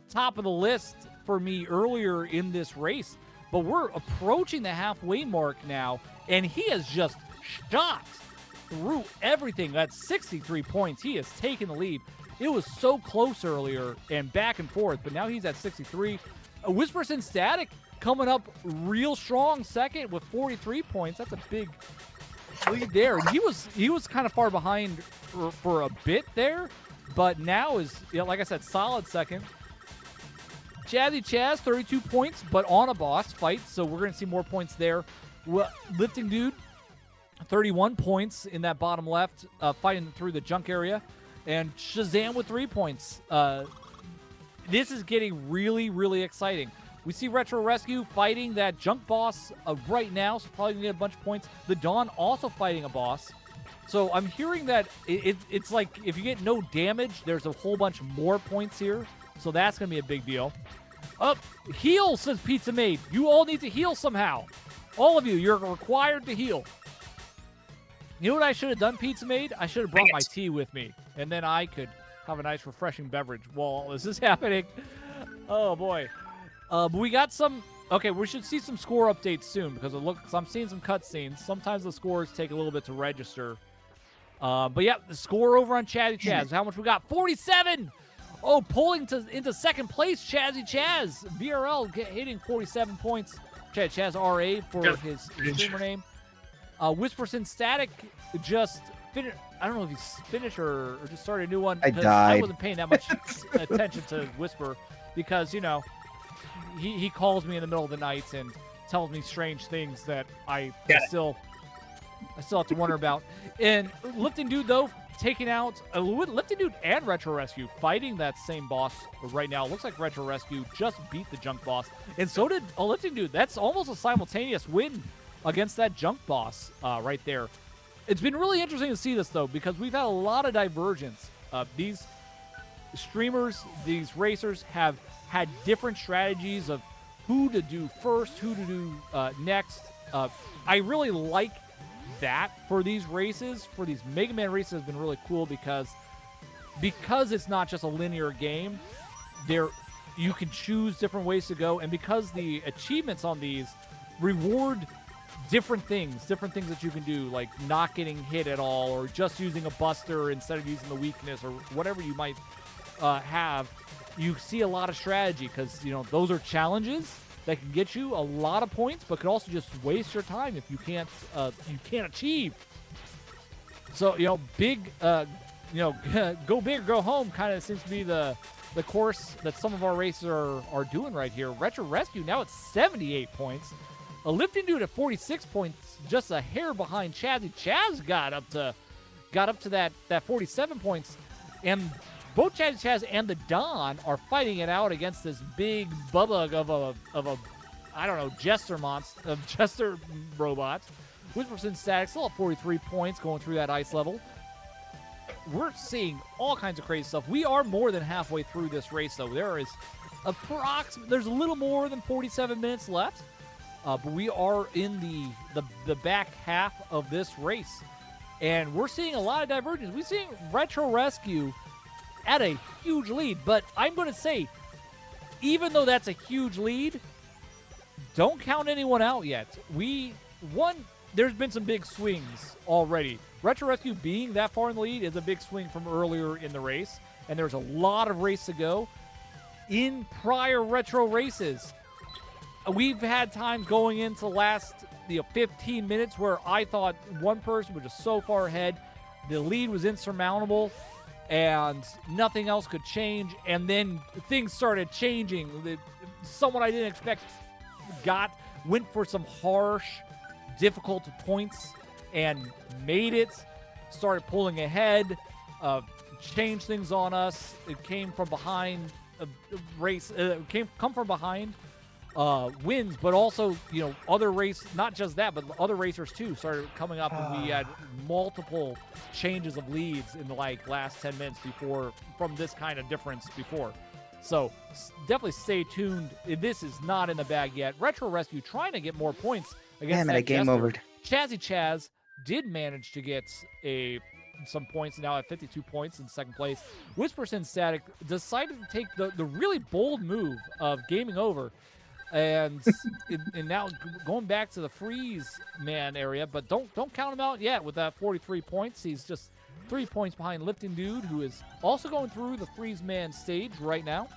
top of the list for me earlier in this race. But we're approaching the halfway mark now, and he has just shot through everything. That's 63 points. He has taken the lead. It was so close earlier and back and forth, but now he's at 63. Whisperson Static coming up real strong second with 43 points. That's a big lead there. And he was kind of far behind for a bit there, but now is, like I said, solid second. Chazzy Chaz, 32 points, but on a boss fight, so we're going to see more points there. Lifting Dude, 31 points in that bottom left, fighting through the junk area. And Shazam with 3 points. This is getting really, really exciting. We see Retro Rescue fighting that junk boss right now, so probably going to get a bunch of points. The Dawn also fighting a boss. So I'm hearing that it's like if you get no damage, there's a whole bunch more points here. So that's going to be a big deal. Heal, says Pizza Made. You all need to heal somehow. All of you, you're required to heal. You know what I should have done, Pizza Made? I should have brought my tea with me, and then I could have a nice, refreshing beverage while all this is happening. Oh, boy. But we got some... Okay, we should see some score updates soon, because I'm seeing some cutscenes. Sometimes the scores take a little bit to register. But, yeah, the score over on Chazzy Chaz. How much we got? 47! Oh, pulling into second place, Chazzy Chaz. VRL hitting 47 points. Chaz RA for his streamer name. Whisperson Static just finished. I don't know if he's finished or just started a new one. I died. I wasn't paying that much attention to Whisper because, he calls me in the middle of the night and tells me strange things that I still have to wonder about. And Lifting Dude, though, taking out Lifting Dude and Retro Rescue fighting that same boss right now. It looks like Retro Rescue just beat the junk boss. And so did Lifting Dude. That's almost a simultaneous win against that junk boss right there. It's been really interesting to see this, though, because we've had a lot of divergence. These streamers, these racers have had different strategies of who to do first, who to do next. I really like that for these races. For these Mega Man races has been really cool because it's not just a linear game. you can choose different ways to go, and because the achievements on these reward different things that you can do, like not getting hit at all, or just using a buster instead of using the weakness, or whatever you might have. You see a lot of strategy because, you know, those are challenges that can get you a lot of points, but could also just waste your time if you can't achieve. So, you know, go big or go home kind of seems to be the course that some of our races are doing right here. Retro Rescue now at 78 points. A Lifting Dude at 46 points, just a hair behind Chazzy. Chaz got up to that 47 points, and both Chazzy Chaz and the Don are fighting it out against this big bubbug of a I don't know, Jester robot. Whisperson Static still at 43 points going through that ice level. We're seeing all kinds of crazy stuff. We are more than halfway through this race, though. There's a little more than 47 minutes left. But we are in the back half of this race, and we're seeing a lot of divergence. We're seeing Retro Rescue at a huge lead, but I'm going to say, even though that's a huge lead, don't count anyone out yet. There's been some big swings already. Retro Rescue being that far in the lead is a big swing from earlier in the race, and there's a lot of race to go. In prior Retro races, we've had times going into the last 15 minutes where I thought one person was just so far ahead, the lead was insurmountable, and nothing else could change, and then things started changing. Someone I didn't expect went for some harsh, difficult points and made it, started pulling ahead, changed things on us. It came from behind come from behind wins, but also, you know, other not just that, but other racers too started coming up, and we had multiple changes of leads in the last 10 minutes from this kind of difference before. So definitely stay tuned. This is not in the bag yet. Retro Rescue trying to get more points against that game Jester. over. Chazzy Chaz did manage to get some points, now at 52 points in second place. Whisperson Static decided to take the really bold move of gaming over, and now going back to the freeze man area, but don't count him out yet with that 43 points. He's just 3 points behind Lifting Dude, who is also going through the freeze man stage right now.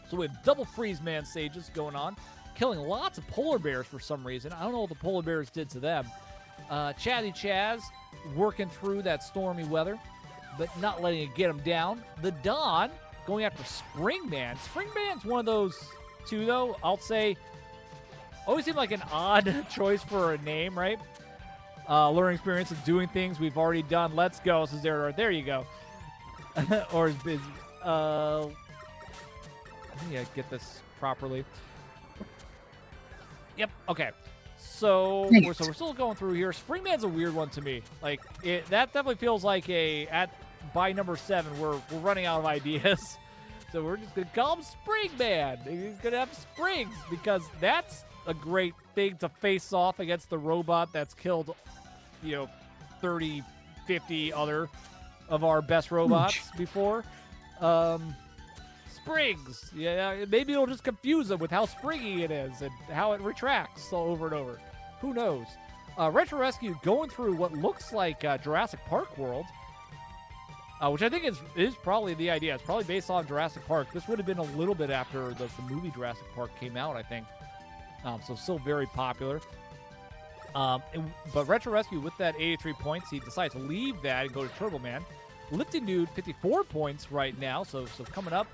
So we have double freeze man stages going on, killing lots of polar bears for some reason. I don't know what the polar bears did to them. Chazzy Chaz working through that stormy weather, but not letting it get him down. The Don going after Springman. Springman's one of those two, though. I'll say, always seemed like an odd choice for a name, right? Learning experience of doing things we've already done. Let's go, says there you go. Or is busy. Let me get this properly. Yep. Okay. So we're still going through here. Springman's a weird one to me. Like that definitely feels like by number 7 we're running out of ideas. So we're just gonna call him Springman. He's gonna have springs because that's a great thing to face off against the robot that's killed, 30, 50 other of our best robots before. Springs. Yeah, maybe it'll just confuse them with how springy it is and how it retracts so over and over. Who knows? Retro Rescue going through what looks like Jurassic Park world, which I think is probably the idea. It's probably based on Jurassic Park. This would have been a little bit after the movie Jurassic Park came out, I think. So still very popular. But Retro Rescue with that 83 points, he decided to leave that and go to Turbo Man. Lifting Dude 54 points right now, so coming up.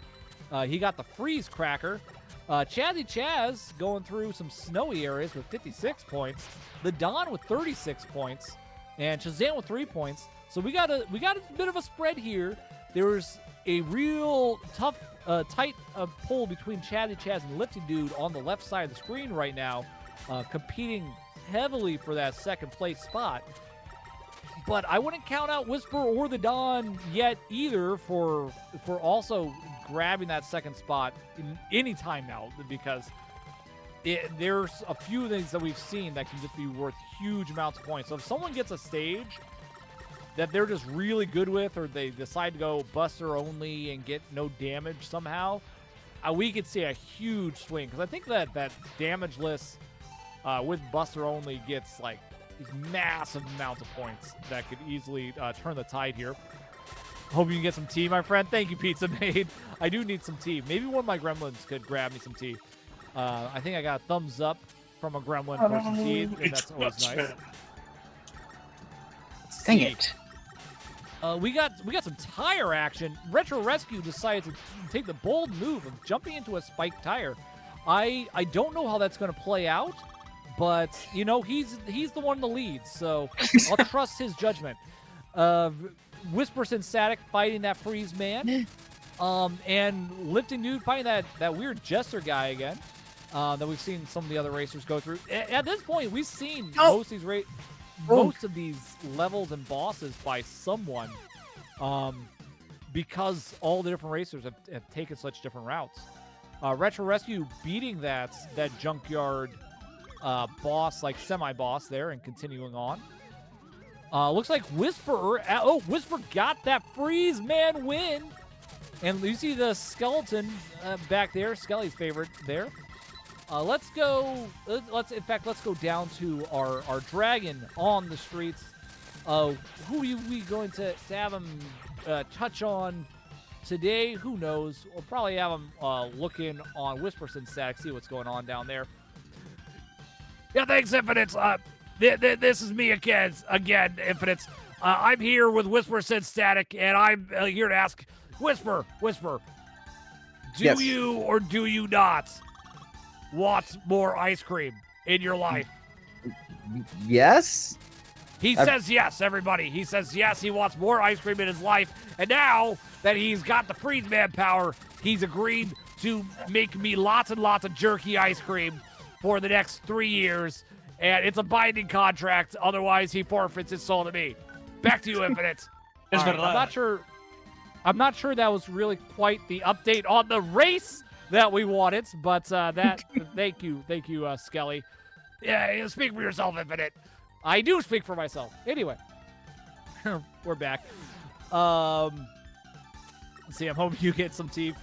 He got the Freeze Cracker. Chazzy Chaz going through some snowy areas with 56 points. The Don with 36 points, and Shazam with 3 points. So we got a bit of a spread here. There's a real tough, tight pull between Chazzy Chaz and Lifting Dude on the left side of the screen right now, competing heavily for that second place spot. But I wouldn't count out Whisper or the Don yet either for also grabbing that second spot any time now, because there's a few things that we've seen that can just be worth huge amounts of points. So if someone gets a stage that they're just really good with, or they decide to go Buster only and get no damage somehow, we could see a huge swing because I think that damage list with Buster only gets like these massive amounts of points that could easily turn the tide here. Hope you can get some tea, my friend. Thank you, Pizza Maid. I do need some tea. Maybe one of my gremlins could grab me some tea. I think I got a thumbs up from a gremlin for some tea, and that's always nice. Dang it. We got some tire action. Retro Rescue decided to take the bold move of jumping into a spiked tire. I don't know how that's going to play out, but you know he's the one in the lead, so I'll trust his judgment. Whisperson Static fighting that Freeze Man, and Lifting Dude fighting that weird Jester guy again. That we've seen some of the other racers go through. At this point, we've seen most of these levels and bosses by someone, because all the different racers have taken such different routes. Retro Rescue beating that junkyard boss, like semi-boss there, and continuing on. Looks like Whisperer. Whisper got that Freeze Man win, and you see the skeleton back there, Skelly's favorite there. Let's go down to our dragon on the streets. Who are we going to have him touch on today? Who knows? We'll probably have him looking on Whisperson Static, see what's going on down there. Yeah, thanks, Infinites. This is me again, Infinites. I'm here with Whisperson Static, and I'm here to ask, Whisper, do you or do you not want more ice cream in your life? Yes. He says yes, everybody. He says yes, he wants more ice cream in his life. And now that he's got the Freeze Man power, he's agreed to make me lots and lots of jerky ice cream for the next 3 years. And it's a binding contract. Otherwise, he forfeits his soul to me. Back to you, Infinite. Right, I'm not sure that was really quite the update on the race that we wanted, but thank you, Skelly. Yeah, speak for yourself, Infinite. I do speak for myself. Anyway, we're back. Let's see, I'm hoping you get some tea.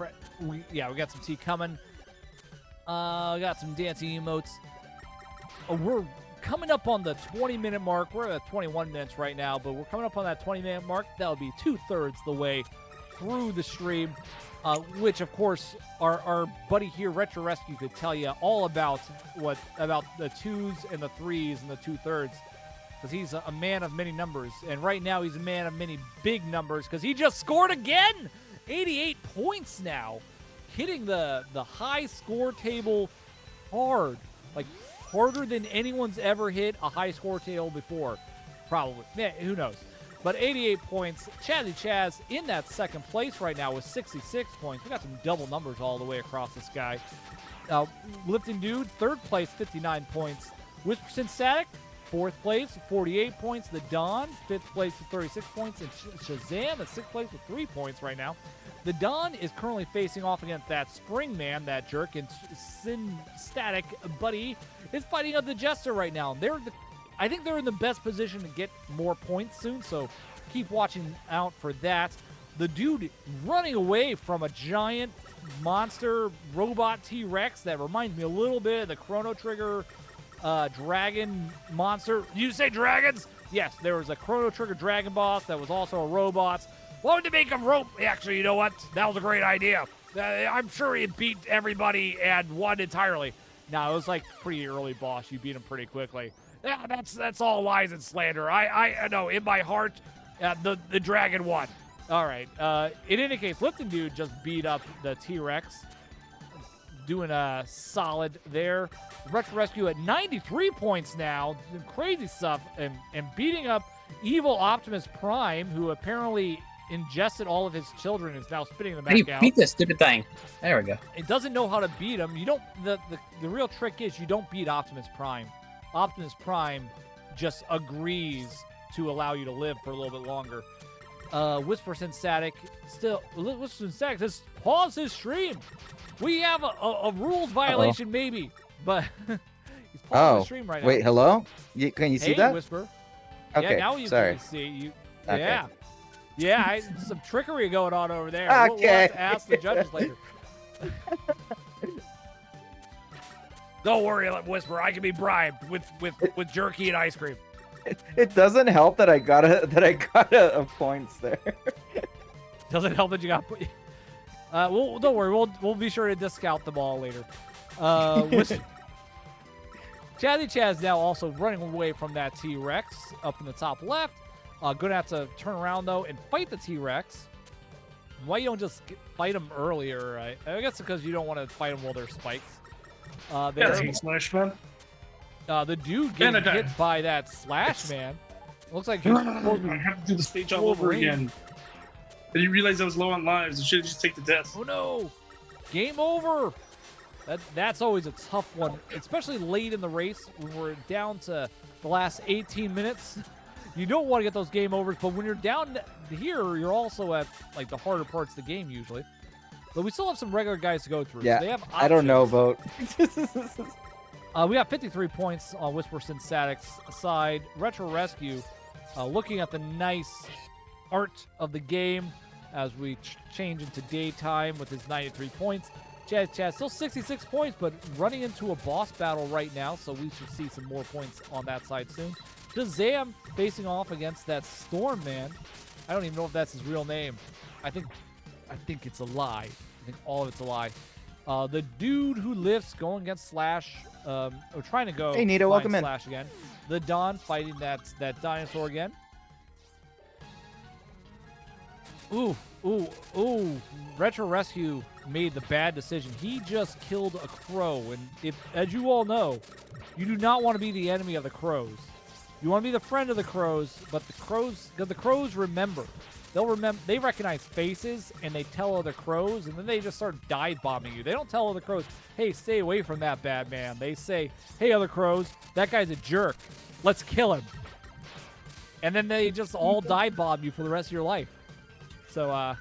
We got some tea coming. We got some dancing emotes. We're coming up on the 20-minute mark. We're at 21 minutes right now, but we're coming up on that 20-minute mark. That'll be 2/3 the way through the stream, which, of course, our buddy here, Retro Rescue, could tell you all about the 2s and the 3s and the 2/3, because he's a man of many numbers. And right now, he's a man of many big numbers, because he just scored again! 88 points now, hitting the high score table hard. Like, harder than anyone's ever hit a high score table before. Probably. Yeah, who knows? But 88 points. Chazzy Chaz in that second place right now with 66 points. We got some double numbers all the way across the sky. Lifting Dude, third place, 59 points. Whisperson Static, fourth place, 48 points. The Don, fifth place with 36 points. And Shazam at sixth place with 3 points right now. The Don is currently facing off against that Spring Man, that jerk, and Sin Static Buddy is fighting up the Jester right now. I think they're in the best position to get more points soon, so keep watching out for that. The dude running away from a giant monster robot T-Rex that reminds me a little bit of the Chrono Trigger dragon monster. You say dragons? Yes, there was a Chrono Trigger dragon boss that was also a robot. Wanted to make him rope. Actually, you know what? That was a great idea. I'm sure he beat everybody and won entirely. No, it was like pretty early boss. You beat him pretty quickly. Yeah, that's all lies and slander. I know in my heart, the dragon won. All right. In any case, Lifting Dude just beat up the T-Rex, doing a solid there. Retro Rescue at 93 points now, doing crazy stuff, and beating up evil Optimus Prime, who apparently ingested all of his children and is now spitting them back out. Beat this stupid thing. There we go. It doesn't know how to beat him. You don't. The real trick is you don't beat Optimus Prime. Optimus Prime just agrees to allow you to live for a little bit longer. Whisperson Static says pause his stream. We have a rules violation, maybe, but he's pausing the stream right now. Wait, hello? Can you see that? Whisper. Okay, yeah, now you can see you. Okay. Yeah, some trickery going on over there. Okay. We'll have to ask the judges later. Don't worry, Whisper. I can be bribed with jerky and ice cream. It doesn't help that I got a points there. Doesn't help that you got. Don't worry. We'll be sure to discount them all later. Chazzy Chaz now also running away from that T-Rex up in the top left. Gonna have to turn around though and fight the T-Rex. Why you don't just fight them earlier? Right? I guess because you don't want to fight them while they're spikes. Slash man. The dude getting hit by that slash man. Looks like he's supposed to I be have to do the stage all over again. I didn't realize I was low on lives. I should have just take the death. Oh no! Game over. That's always a tough one, especially late in the race when we're down to the last 18 minutes. You don't want to get those game overs, but when you're down here, you're also at like the harder parts of the game usually. But we still have some regular guys to go through. Yeah, so they have I don't know, Vote. We got 53 points on Whisper Synstatic's side. Retro Rescue looking at the nice art of the game as we change into daytime with his 93 points. Chaz still 66 points, but running into a boss battle right now, so we should see some more points on that side soon. Shazam facing off against that Storm Man. I don't even know if that's his real name. I think it's a lie. I think all of it's a lie. The dude who lifts going against Slash, or trying to go. Hey, Nita, welcome in. Slash again. The Don fighting that dinosaur again. Ooh. Retro Rescue made the bad decision. He just killed a crow, and if, as you all know, you do not want to be the enemy of the crows. You want to be the friend of the crows, but the crows remember. They recognize faces, and they tell other crows, and then they just start dive bombing you. They don't tell other crows, hey, stay away from that bad man. They say, hey, other crows, that guy's a jerk. Let's kill him. And then they just all dive bomb you for the rest of your life. So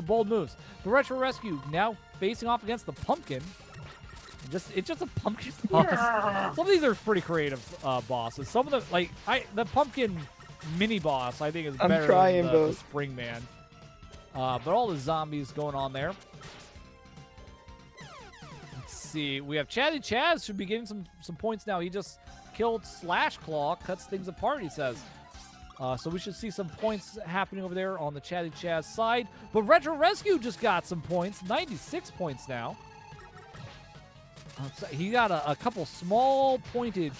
bold moves. The Retro Rescue now facing off against the Pumpkin. It's just a pumpkin boss. Yeah. Some of these are pretty creative bosses. Some of them, the Pumpkin mini boss, I think is better than the Spring Man. But all the zombies going on there. Let's see. We have Chazzy Chaz should be getting some points now. He just killed Slash Claw, cuts things apart, he says. So we should see some points happening over there on the Chazzy Chaz side. But Retro Rescue just got some points. 96 points now. So he got a couple small pointagey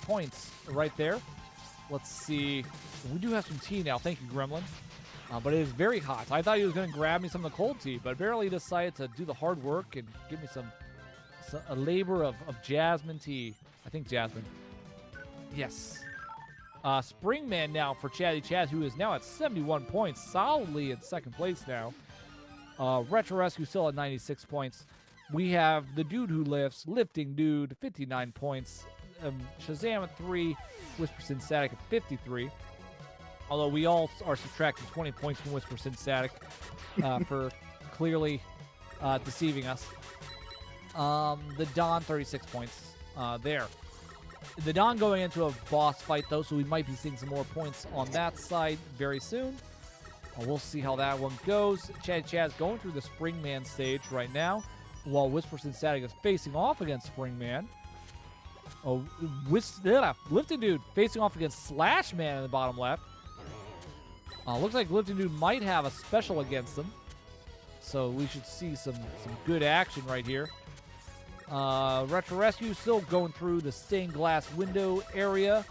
points right there. Let's see. We do have some tea now. Thank you, Gremlin. But it is very hot. I thought he was going to grab me some of the cold tea, but apparently he decided to do the hard work and give me a labor of jasmine tea. I think jasmine. Yes. Springman now for Chazzy Chaz, who is now at 71 points, solidly in second place now. Retro Rescue still at 96 points. We have the dude who lifts, lifting dude, 59 points. Shazam at 3, Whisper Synstatic at 53. Although we all are subtracting 20 points from Whisper Synstatic for clearly deceiving us. The Don, 36 points there. The Don going into a boss fight, though, so we might be seeing some more points on that side very soon. We'll see how that one goes. Chaz going through the Springman stage right now, while Whisper Synstatic is facing off against Springman. Lifting Dude facing off against Slash Man in the bottom left. Looks like Lifting Dude might have a special against them. So we should see some good action right here. Retro Rescue still going through the stained glass window area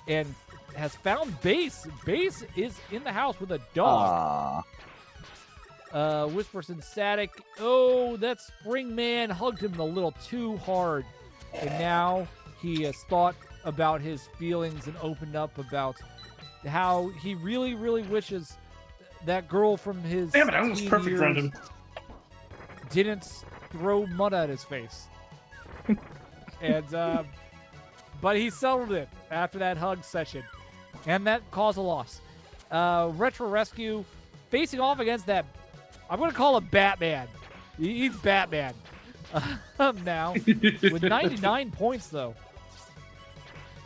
and has found Base. Base is in the house with a dog. Whisper Synstatic. Oh, that Springman hugged him a little too hard. And now he has thought about his feelings and opened up about how he really, really wishes that girl from his Damn it, I was perfect around him. Didn't throw mud at his face. And but he settled it after that hug session. And that caused a loss. Retro Rescue facing off against that, I'm going to call him Batman. He's Batman. Now, with 99 points, though.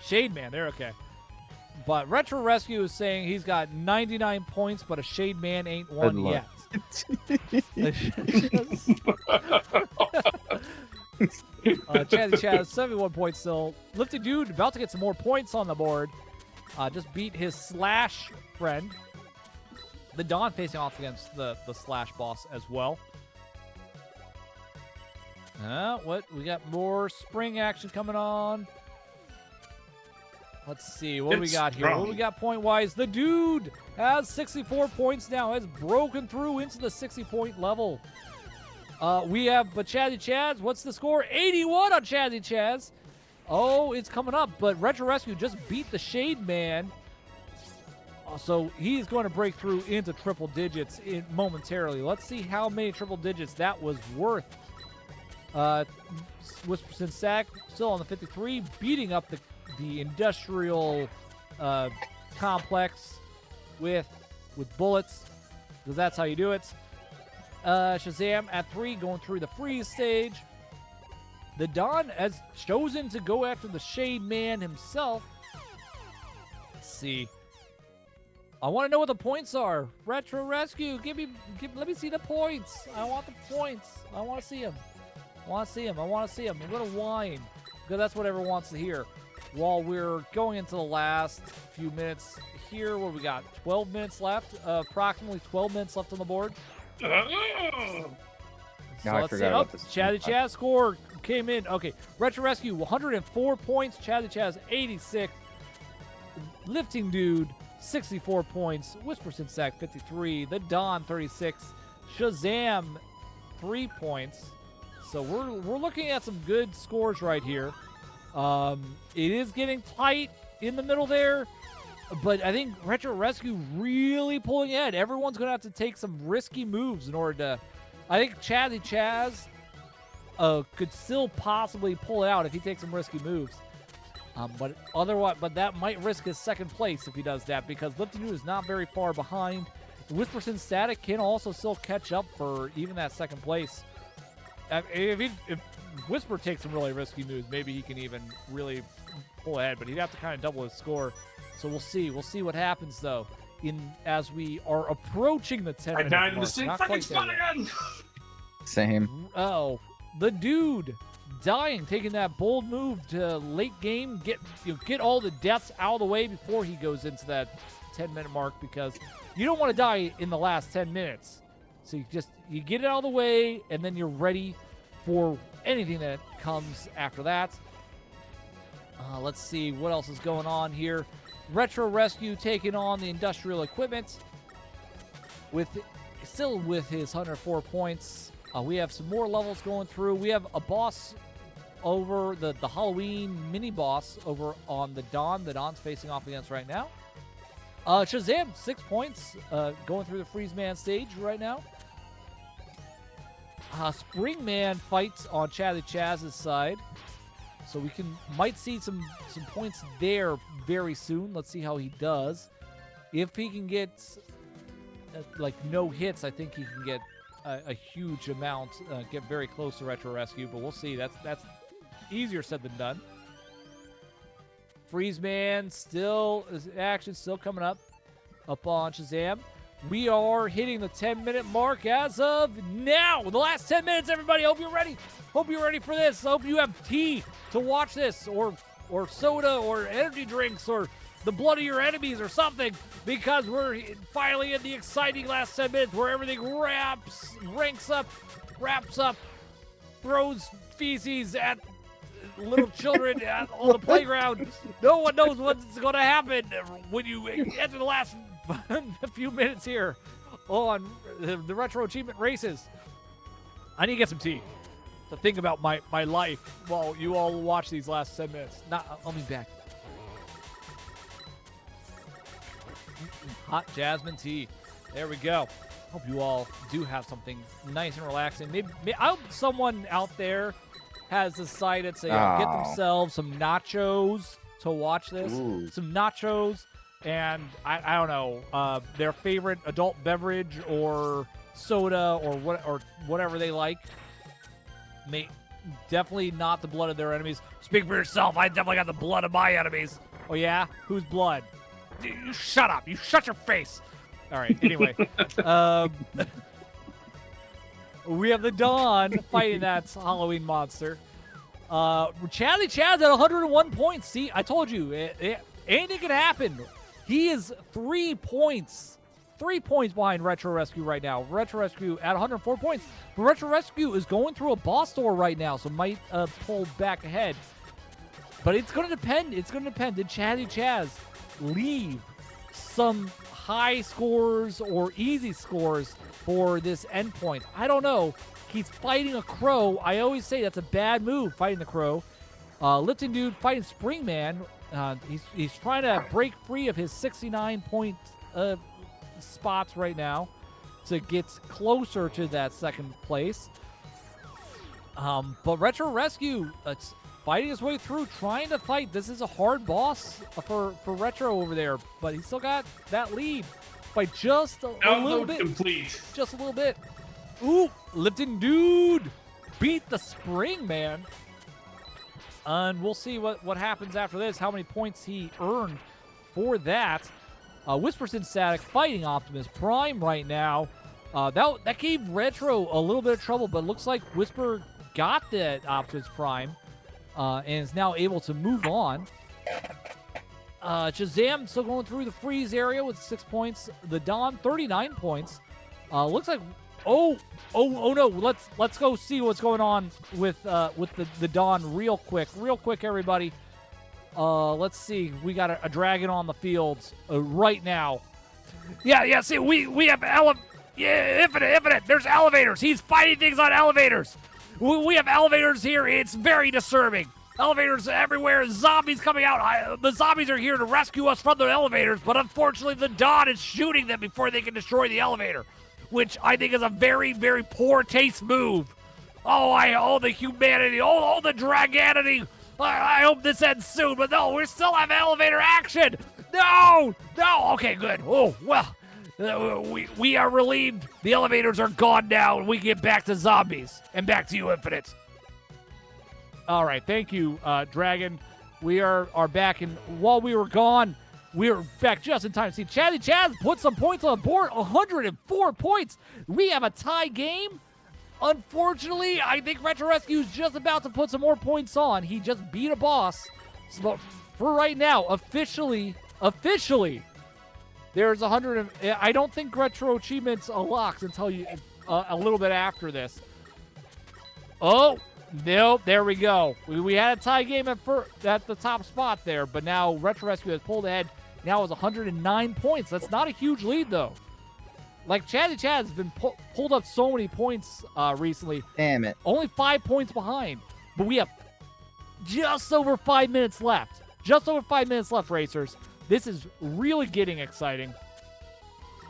Shade Man, they're okay. But Retro Rescue is saying he's got 99 points, but a Shade Man ain't one yet. Chazzy Chaz, 71 points still. Lifted Dude about to get some more points on the board. Just beat his Slash friend. The Dawn facing off against the Slash boss as well. What? We got more spring action coming on. Let's see. What do we got here? What do we got point-wise? The Dude has 64 points now. Has broken through into the 60-point level. We have Chazzy Chaz. What's the score? 81 on Chazzy Chaz. Oh, it's coming up. But Retro Rescue just beat the Shade Man. So he's going to break through into triple digits momentarily. Let's see how many triple digits that was worth. Whisper Sack still on the 53, beating up the industrial complex with bullets, because that's how you do it. Shazam at 3, going through the freeze stage. The Dawn has chosen to go after the Shade Man himself. Let's see. I want to know what the points are. Retro Rescue, let me see the points. I want the points. I want to see them. I want to see them. I'm going to whine, because that's what everyone wants to hear. While we're going into the last few minutes here, what do we got? 12 minutes left. Approximately 12 minutes left on the board. No, So I let's forgot see. about this. Chazzy Chaz score came in. Okay, Retro Rescue 104 points. Chazzy Chaz 86. Lifting Dude 64 points. Whisper Sack 53. The Dawn 36. Shazam 3 points. So we're looking at some good scores right here. It is getting tight in the middle there, but I think Retro Rescue really pulling ahead. Everyone's going to have to take some risky moves in order to... I think Chazzy Chaz could still possibly pull it out if he takes some risky moves. But that might risk his second place if he does that, because Lifting Dude is not very far behind. Whisper Static can also still catch up for even that second place. If Whisper takes some really risky moves, maybe he can even really pull ahead, but he'd have to kind of double his score. So we'll see. We'll see what happens, though, as we are approaching the 10-minute mark. I died in the same fucking spot again. Same. Oh, the Dude dying, taking that bold move to late game, get all the deaths out of the way before he goes into that 10-minute mark, because you don't want to die in the last 10 minutes. So you get it out of the way, and then you're ready for anything that comes after that. Let's see what else is going on here. Retro Rescue taking on the industrial equipment still with his 104 points. We have some more levels going through. We have a boss over the Halloween mini boss over on the Dawn. The Dawn's facing off against right now. Shazam 6 points, going through the Freeze Man stage right now. Spring Man fights on Chazzy Chaz's side, so we might see some points there very soon. Let's see how he does. If he can get like no hits, I think he can get a huge amount, get very close to Retro Rescue. But we'll see. That's easier said than done. Freeze Man action still coming up on Shazam. We are hitting the 10-minute mark as of now. The last 10 minutes, everybody. Hope you're ready. Hope you're ready for this. Hope you have tea to watch this, or soda, or energy drinks, or the blood of your enemies, or something, because we're finally in the exciting last 10 minutes where everything wraps up, throws feces at little children on the playground. No one knows what's going to happen when you enter the last few minutes here on the Retro Achievement Races. I need to get some tea to think about my life while you all watch these last 10 minutes. I'll be back. Hot jasmine tea. There we go. Hope you all do have something nice and relaxing. Maybe I hope someone out there has decided to get themselves some nachos to watch this. Ooh. Some nachos. And I don't know, their favorite adult beverage or soda or whatever they like. Definitely not the blood of their enemies. Speak for yourself. I definitely got the blood of my enemies. Oh yeah, whose blood? You shut up. You shut your face. All right. Anyway, We have the Dawn fighting that Halloween monster. Chadley Chad's at 101 points. See, I told you, anything can happen. He is 3 points. 3 points behind Retro Rescue right now. Retro Rescue at 104 points. But Retro Rescue is going through a boss door right now, so might pull back ahead. But it's going to depend. It's going to depend. Did Chaddy Chaz leave some high scores or easy scores for this endpoint? I don't know. He's fighting a crow. I always say that's a bad move, fighting the crow. Lifting Dude fighting Springman. He's trying to break free of his 69-point spots right now to get closer to that second place. But Retro Rescue, it's fighting his way through, trying to fight. This is a hard boss for Retro over there, but he's still got that lead by just a little bit. Complete. Just a little bit. Ooh, Lifting Dude beat the Springman. And we'll see what happens after this, how many points he earned for that. Whisper Synstatic fighting Optimus Prime right now. That gave Retro a little bit of trouble, but it looks like Whisper got that Optimus Prime and is now able to move on. Shazam still going through the freeze area with 6 points. The Dawn, 39 points. Looks like oh no, let's go see what's going on with the Dawn real quick, everybody. Let's see, we got a dragon on the fields right now. Yeah, see, we have Infinite, there's elevators. He's fighting things on elevators. We have elevators here. It's very disturbing. Elevators everywhere. Zombies coming out. The zombies are here to rescue us from the elevators, but unfortunately the Dawn is shooting them before they can destroy the elevator, which I think is a very, very poor taste move. Oh, the humanity. Oh, the draganity. I hope this ends soon, but no, we still have elevator action. No. Okay, good. Oh, well, we are relieved. The elevators are gone now, and we get back to zombies. And back to you, Infinite. All right, thank you, Dragon. We are back, and while we were gone, we were back just in time to see Chaddy Chaz put some points on the board. 104 points. We have a tie game. Unfortunately, I think Retro Rescue is just about to put some more points on. He just beat a boss. So for right now, officially, there's 100. I don't think Retro Achievements unlocks until a little bit after this. Oh, nope, there we go. We had a tie game at the top spot there, but now Retro Rescue has pulled ahead. Now is 109 points. That's not a huge lead, though. Like, Chaddy Chaz has been pulled up so many points recently. Damn it. Only 5 points behind. But we have just over 5 minutes left. Just over 5 minutes left, racers. This is really getting exciting.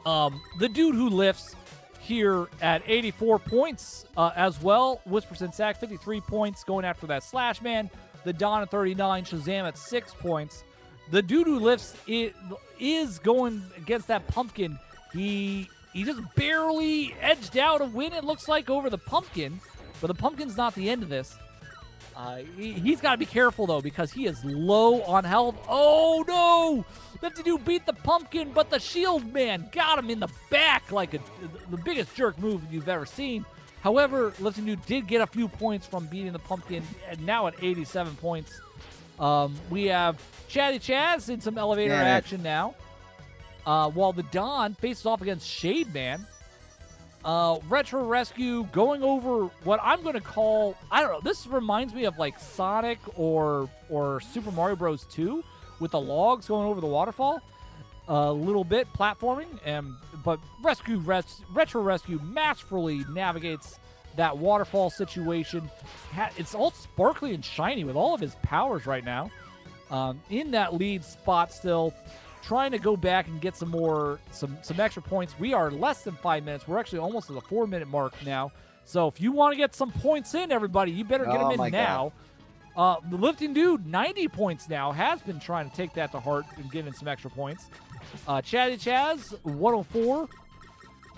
The dude who lifts here at 84 points as well. Whisper Synstatic, 53 points going after that Slash Man. The Dawn at 39. Shazam at 6 points. The dude who lifts is going against that Pumpkin. He just barely edged out a win, it looks like, over the Pumpkin. But the Pumpkin's not the end of this. He's got to be careful, though, because he is low on health. Oh, no! Lifted Dude beat the Pumpkin, but the Shield Man got him in the back like the biggest jerk move you've ever seen. However, Lifted Dude did get a few points from beating the Pumpkin, and now at 87 points. We have Chaddy Chaz in some elevator action now. While the Dawn faces off against Shade Man. Retro Rescue going over what I'm going to call, I don't know, this reminds me of like Sonic or Super Mario Bros. 2 with the logs going over the waterfall. A little bit platforming, but Retro Rescue masterfully navigates that waterfall situation. It's all sparkly and shiny with all of his powers right now. In that lead spot still. Trying to go back and get some extra points. We are less than 5 minutes. We're actually almost at the 4-minute mark now. So if you want to get some points in, everybody, you better get them in now. The Lifting Dude, 90 points now, has been trying to take that to heart and get in some extra points. Chaddy Chaz, 104,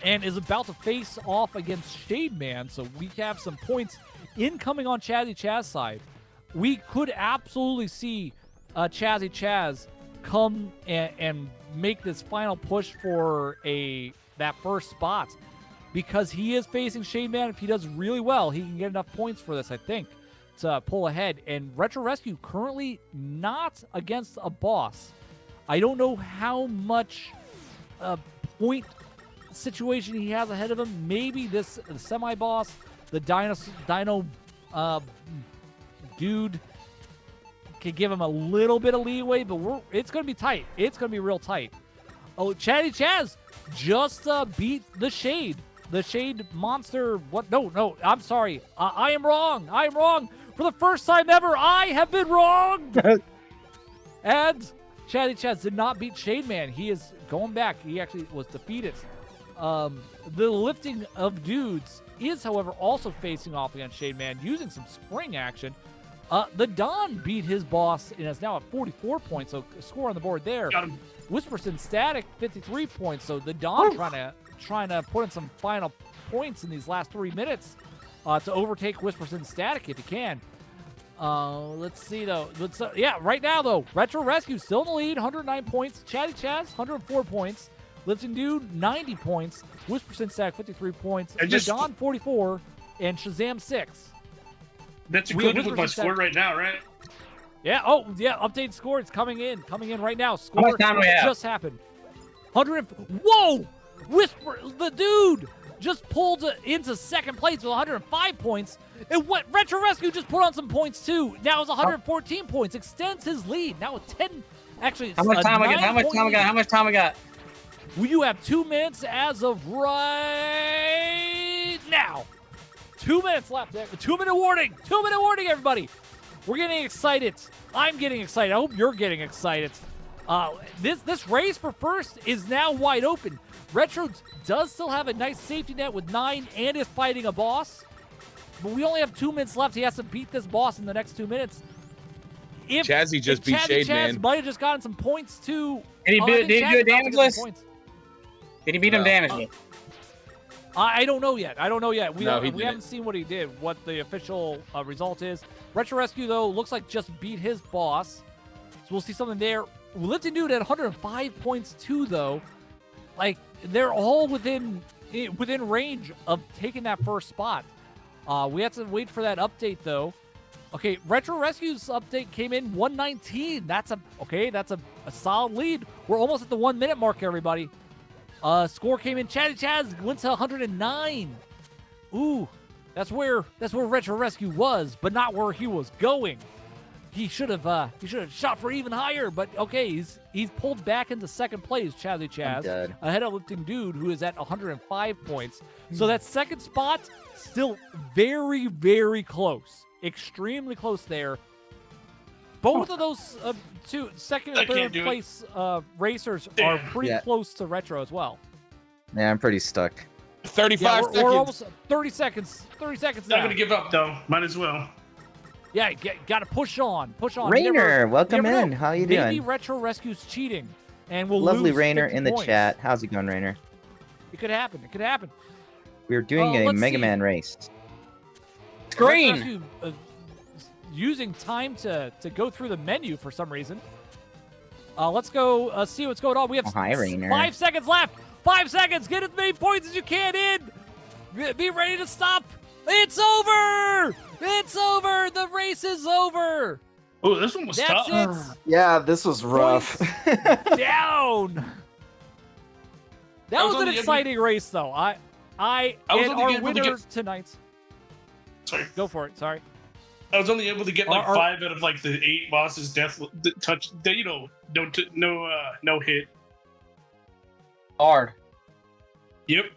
and is about to face off against Shade Man. So we have some points incoming on Chaddy Chaz's side. We could absolutely see Chazzy Chaz come and make this final push for that first spot. because he is facing Shade Man. If he does really well, he can get enough points for this, I think, to pull ahead. And Retro Rescue currently not against a boss. I don't know how much point situation he has ahead of him. Maybe this semi-boss, the Dino dude, can give him a little bit of leeway, but it's going to be tight. It's going to be real tight. Oh, Chatty Chaz just beat the Shade. The Shade monster. What? No. I'm sorry. I am wrong. I am wrong. For the first time ever, I have been wrong. And Chatty Chaz did not beat Shade Man. He is going back. He actually was defeated. The lifting of dudes is, however, also facing off against Shade Man using some spring action. The Don beat his boss and is now at 44 points, so a score on the board there. Whisperson Static 53 points, so the Don trying to put in some final points in these last 3 minutes to overtake Whisperson Static if he can. Let's see though. Right now though, Retro Rescue still in the lead, 109 points. Chatty Chaz 104 points. Lifting Dude 90 points. Whisperson Static 53 points. The Don 44 and Shazam 6. That's included with my score right now, right? Yeah. Oh, yeah. Updated score. It's coming in. Coming in right now. Score How much time we have? just happened. 100. Whoa! Whisper. The dude just pulled into second place with 105 points. And what? Retro Rescue just put on some points too. Now it's 114 points. Extends his lead. Now with 10. Actually, how much time we got? How much time we got? How much time we got? Well, you have 2 minutes as of right now. 2 minutes left. 2 minute warning. 2 minute warning, everybody. We're getting excited. I'm getting excited. I hope you're getting excited. This race for first is now wide open. Retro does still have a nice safety net with 9 and is fighting a boss. But we only have 2 minutes left. He has to beat this boss in the next 2 minutes. Chazzy just beat Shade Man. Might have just gotten some points too. Did he do it damageless? Did he beat him damageless? I don't know yet. We didn't. haven't seen what he did, what the official result is. Retro Rescue, though, looks like just beat his boss. So we'll see something there. Lifting Dude at 105 points, too, though. Like, they're all within range of taking that first spot. We have to wait for that update, though. Okay, Retro Rescue's update came in 119. That's a solid lead. We're almost at the 1 minute mark, everybody. Score came in. Chatty Chaz went to 109. Ooh, that's where Retro Rescue was, but not where he was going. He should have shot for even higher, but okay, he's pulled back into second place. Chatty Chaz ahead of Lifting Dude, who is at 105 points. So that second spot still very, very close, extremely close there. Both of those two second and third place racers are pretty close to Retro as well. Yeah, I'm pretty stuck. 35 seconds. We're almost 30 seconds. 30 seconds now. Not gonna give up though. Might as well. Yeah, got to push on. Push on. Rainer, welcome in. How you doing? Maybe Retro Rescue's cheating, and we'll Lovely lose Rainer 50 in the points. chat. How's it going, Rainer? It could happen. It could happen. We're doing a Mega Man race. Green. Rescue, using time to go through the menu for some reason. Let's go see what's going on. We have hi, Rainer. 5 seconds left. 5 seconds. Get as many points as you can in. Be ready to stop. It's over. It's over. The race is over. Oh, this one was That's tough. it. Yeah, this was rough. Down. That was an exciting race, though. I and our winner tonight. Sorry. Go for it. Sorry. I was only able to get like 5 out of like the 8 bosses death touch. No hit. Hard. Yep.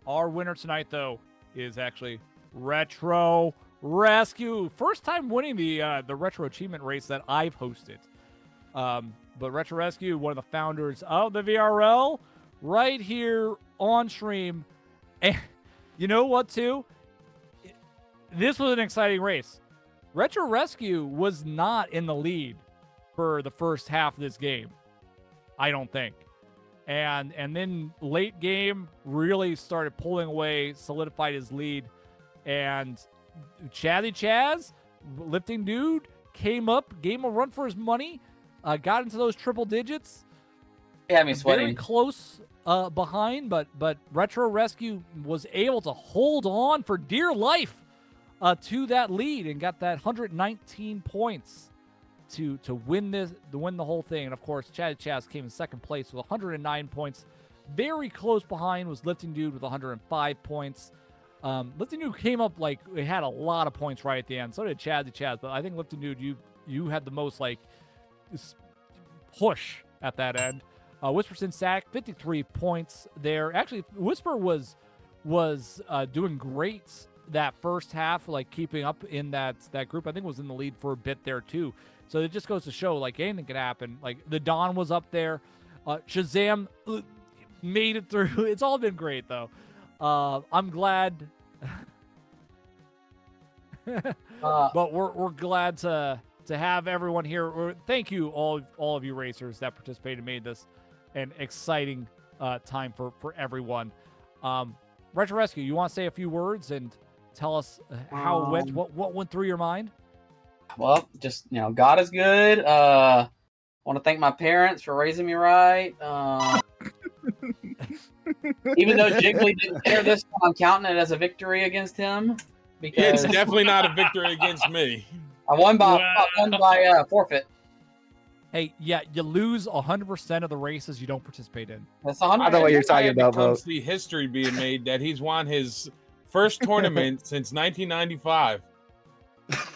Our winner tonight, though, is actually Retro Rescue. First time winning the Retro Achievement race that I've hosted. But Retro Rescue, one of the founders of the VRL, right here on stream. And you know what, too? This was an exciting race. Retro Rescue was not in the lead for the first half of this game, I don't think. And then late game really started pulling away, solidified his lead. And Chatty Chaz, Lifting Dude, came up, gave him a run for his money, got into those triple digits. Yeah, me sweating. Very close behind, but Retro Rescue was able to hold on for dear life to that lead and got that 119 points to win the whole thing. And of course, Chad Chaz came in second place with 109 points. Very close behind was Lifting Dude with 105 points. Lifting Dude came up like it had a lot of points right at the end. So did Chaz, but I think Lifting Dude, you had the most like push at that end. Whisper Sin Sack, 53 points there. Actually, Whisper was doing great that first half, like keeping up in that group. I think was in the lead for a bit there too. So it just goes to show like anything could happen. Like the Dawn was up there. Shazam made it through. It's all been great though. I'm glad. But we're glad to have everyone here. Thank you all of you racers that participated, made this an exciting time for everyone. Retro Rescue, you want to say a few words and tell us how it went? What went through your mind? Well, just God is good. Want to thank my parents for raising me right. Even though Jiggly didn't share this one, I'm counting it as a victory against him because It's definitely not a victory against me. I won by forfeit. Hey, yeah, you lose 100% of the races you don't participate in. That's 100. I know what you're I talking had to about, come Bo. see history being made that he's won his first tournament since 1995.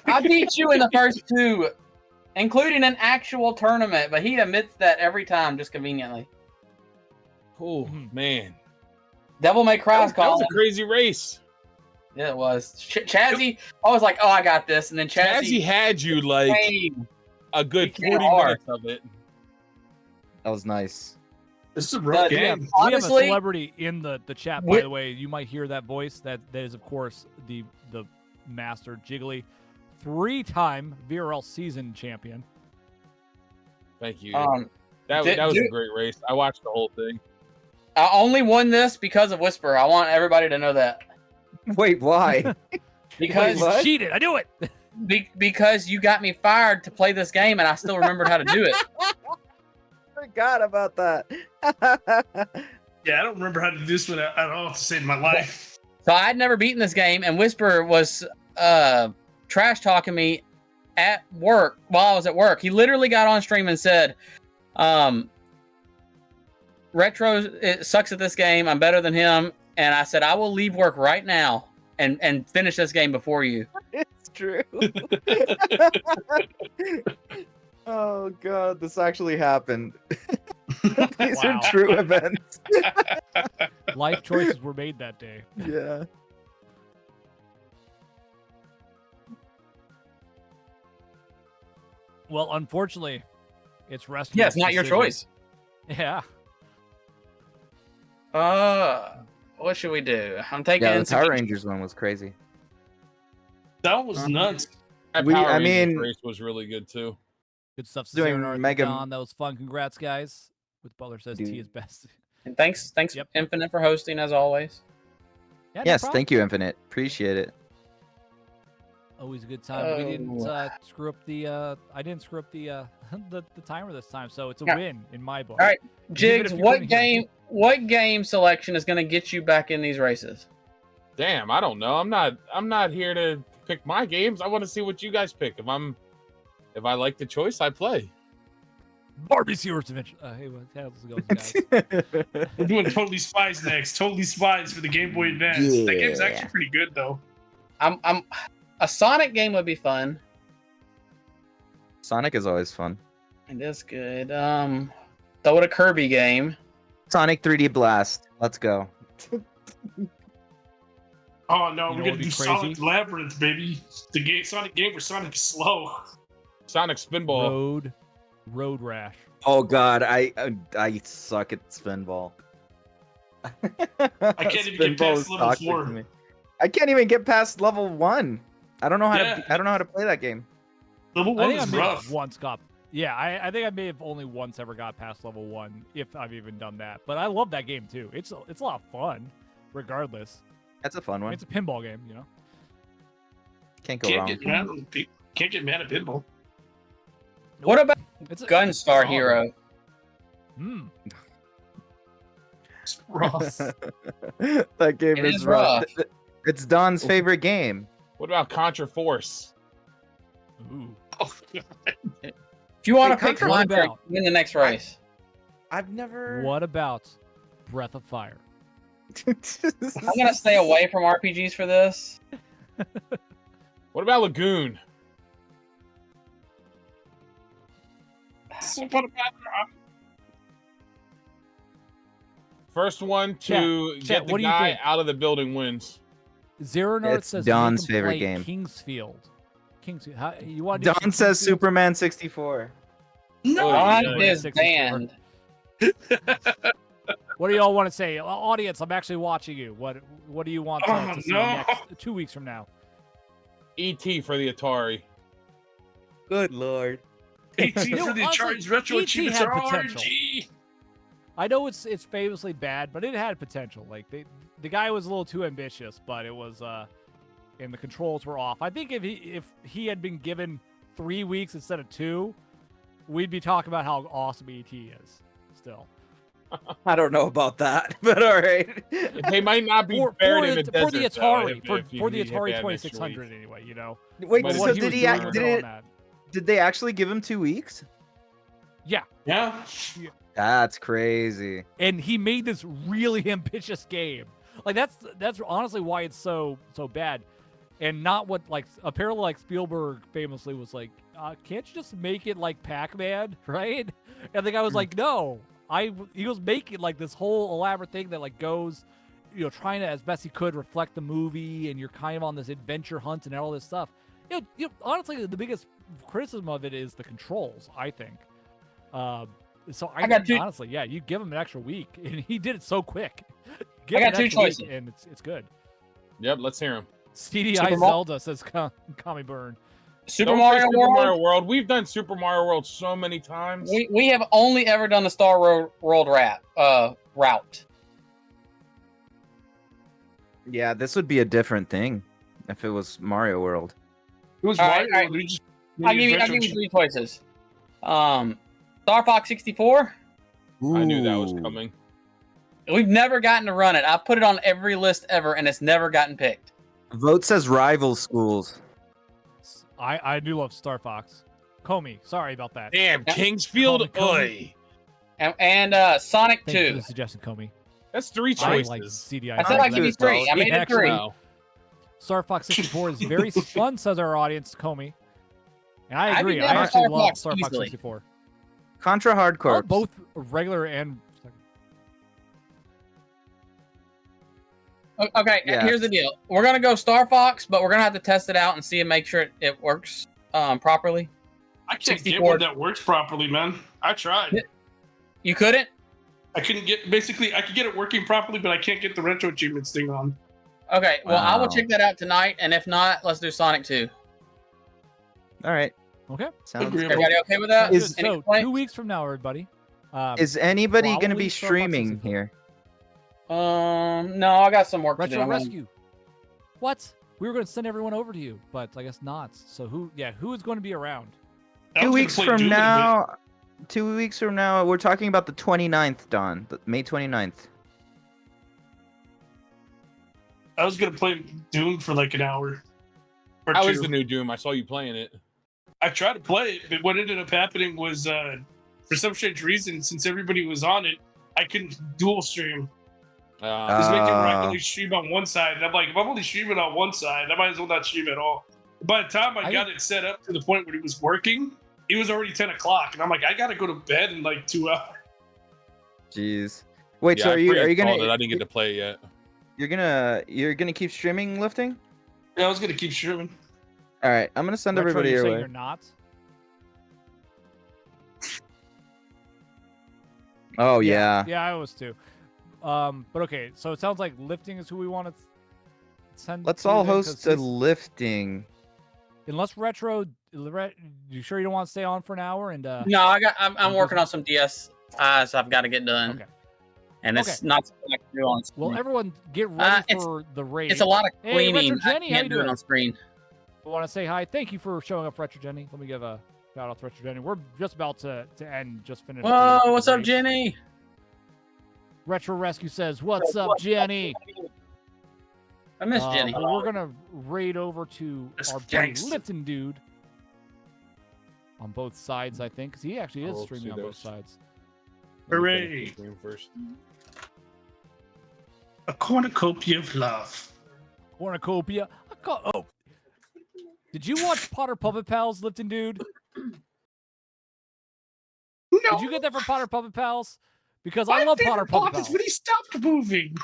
I beat you in the first two, including an actual tournament, but he admits that every time, just conveniently. Oh man, Devil May Cry that was a crazy race. Yeah, it was. Chazzy, I was like, oh, I got this. And then Chazzy had you like a good 40 minutes of it. That was nice. This is a rough game. We have a Honestly, celebrity in the chat, by the way. You might hear that voice. That is, of course, the master Jiggly, 3-time VRL season champion. Thank you. That was a great race. I watched the whole thing. I only won this because of Whisper. I want everybody to know that. Wait, why? Because Wait, cheated. I knew it. Because you got me fired to play this game, and I still remembered how to do it. Forgot about that. Yeah, I don't remember how to do this one at all to save my life. So I'd never beaten this game, and Whisper was trash talking me at work while I was at work. He literally got on stream and said, Retro it sucks at this game. I'm better than him. And I said, I will leave work right now and finish this game before you. It's true. Oh god, this actually happened. These are true events. Life choices were made that day. Yeah. Well, unfortunately, it's Rescue's Yeah, it's not your decision. choice. Yeah. What should we do? I'm taking Yeah, the Power Rangers one was crazy. That was nuts. That Power Rangers race was really good too. Good stuff. Doing Sarah Mega. Don, that was fun. Congrats, guys. With Butler says T is best. And thanks, Infinite, for hosting as always. Yeah, no Yes, problem. thank you, Infinite. Appreciate it. Always a good time. We didn't screw up the. I didn't screw up the the timer this time, so it's a win in my book. All right, Even Jigs, if you what couldn't hear me. what game selection is going to get you back in these races? Damn, I don't know. I'm not here to pick my games. I want to see what you guys pick. If I like the choice, I play. Barbie Sears Adventure. Hey, how's it going, guys? We're doing Totally Spies next. Totally Spies for the Game Boy Advance. That game's actually pretty good though. A Sonic game would be fun. Sonic is always fun. It is good. Throw it a Kirby game. Sonic 3D Blast. Let's go. Oh no, You know we're gonna what'd be do crazy? Sonic Labyrinth, baby. The Sonic game where Sonic is slow. Sonic Spinball. Road Rash. Oh god, I suck at Spinball. I can't even get past level 4. I can't even get past level 1. I don't know how to play that game. Level I 1 think I is may rough. have once got. Yeah, I think I may have only once ever got past level 1, if I've even done that. But I love that game too. It's a lot of fun, regardless. That's a fun I mean, one. it's a pinball game, you know. Can't go wrong. Can't get mad at pinball. What about It's Gunstar solid. Hero? Hmm. It's rough. That game It is is rough. rough. It's Don's favorite game. What about Contra Force? Ooh. Oh, God. If you want Wait, to pick Contra- What Contra, about- win the next race. I've never. What about Breath of Fire? I'm gonna stay away from RPGs for this. What about Lagoon? So what about First one to Chat, get the what do you guy think? out of the building wins. Zero North It's says Don's make him favorite play game. Kingsfield. Kingsfield. How, you want to do Don says Kingsfield? Superman 64. No. Oh, Don yeah. is 64. banned. What do y'all want to say, audience? I'm actually watching you. What do you want to, Oh, to see no. next 2 weeks from now? E.T. for the Atari. Good lord. 18 You know, for the honestly, Atari's retro E.T. achievements had are potential. RNG. I know it's famously bad, but it had potential. Like the guy was a little too ambitious, but it was and the controls were off. I think if he had been given 3 weeks instead of 2, we'd be talking about how awesome ET is. Still, I don't know about that, but all right. They might not be buried in the desert. for the though, Atari, if you for the need- if they Atari had an extra 2600 week. anyway. You know, Wait, But so what he did was he? doing Act, with did it on it? that. Did they actually give him 2 weeks? Yeah, Yeah. That's crazy. and he made this really ambitious game. Like that's honestly why it's so bad, and not what like apparently like Spielberg famously was like, can't you just make it like Pac-Man, right? And the guy was like, no, he was making like this whole elaborate thing that like goes, trying to as best he could reflect the movie, and you're kind of on this adventure hunt and all this stuff. Honestly, the biggest criticism of it is the controls, I think. So I got two- honestly, yeah, you give him an extra week, and he did it so quick. Give I him got an two extra week, choices. and it's good. Yep, let's hear him. CDI Super Mar- Zelda says Kami Burn. Super Don't say Mario Super World. Mario World. We've done Super Mario World so many times. We have only ever done the Star World route. Yeah, this would be a different thing if it was Mario World. It was All Mario. right, all right. We just I'll give retro you 3 choices. Star Fox 64. I knew that was Ooh. coming. We've never gotten to run it. I've put it on every list ever, and it's never gotten picked. Vote says rival schools. I do love Star Fox. Comey, sorry about that. Damn, Yeah. Kingsfield. Comey. Oi. And Sonic Thank you for 2. the suggestion, Comey. That's 3 I choices. like CDI. I said I'll that give you is 3. I made it 3. No. Star Fox 64 is very fun, says our audience, Comey. And I I'd agree. be I down for actually Star love Fox Star Fox easily. 64. Contra I love Hardcore. both regular and Okay, Yeah. here's the deal. We're gonna go Star Fox, but we're gonna have to test it out and see and make sure it works properly. I can't 64. get one that works properly, man. I tried. You couldn't? I couldn't get. Basically, I could get it working properly, but I can't get the retro achievements thing on. Okay, well I will Wow. check that out tonight, and if not, let's do Sonic 2. All right. okay. Sounds Agreeable. good. Everybody okay with that? Is- Any So complaints? 2 weeks from now, everybody. Is anybody going to probably be Star Fox streaming 64. here? No, I got some work to do. Retro I'm gonna- Rescue. What? We were going to send everyone over to you, but I guess not. So who is going to be around? I 2 was gonna weeks play from Doom in a bit. now. 2 weeks from now, we're talking about the 29th, Don. May 29th. I was gonna play Doom for like an hour. Or How 2. is the new Doom? I saw you playing it. I tried to play it, but what ended up happening was, for some strange reason, since everybody was on it, I couldn't dual stream. I was making where I could only stream on one side, and I'm like, if I'm only streaming on one side, I might as well not stream at all. By the time I got it set up to the point where it was working, it was already 10 o'clock, and I'm like, I gotta go to bed in like 2 hours. Jeez. Wait, Yeah, so I are you pre-installed gonna it. I didn't get to play it yet. you're gonna keep streaming lifting? Yeah, I was gonna keep streaming. All right, I'm gonna send Retro, everybody you're your saying way. you're not? Oh yeah. Yeah, I was too. But okay, so it sounds like lifting is who we want to send. Let's to all then, 'cause host a he's- lifting. Unless Retro, you sure you don't want to stay on for an hour? And No, I'm working on some DS so I've got to get done. Okay. And it's not something I can do on screen. well, everyone get ready it's- for the raid. It's a lot of Hey, cleaning. Retro I Jenny, how you can't do it doing? on screen. I want to say hi. Thank you for showing up, Retro Jenny. Let me give a shout out to Retro Jenny. We're just about to end. Just finished. Whoa, the what's up, raid. Jenny? Retro Rescue says, "What's up, Jenny?" I miss Jenny. But we're gonna raid over to That's our buddy gangster. Lipton dude on both sides, I think, because he actually is Oh, streaming see on both those. sides. Let me finish Hooray. the stream first. A cornucopia of love. Cornucopia. Oh, did you watch Potter Puppet Pals, Lipton dude? No. Did you get that from Potter Puppet Pals? Because I love Potter Puppet Pals. When he stopped moving.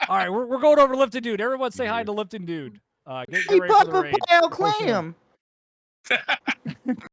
All right, we're going over to Lipton dude. Everyone say hi to Lipton dude. Get Hey, ready for the Papa raid. Pale Of course, Clam.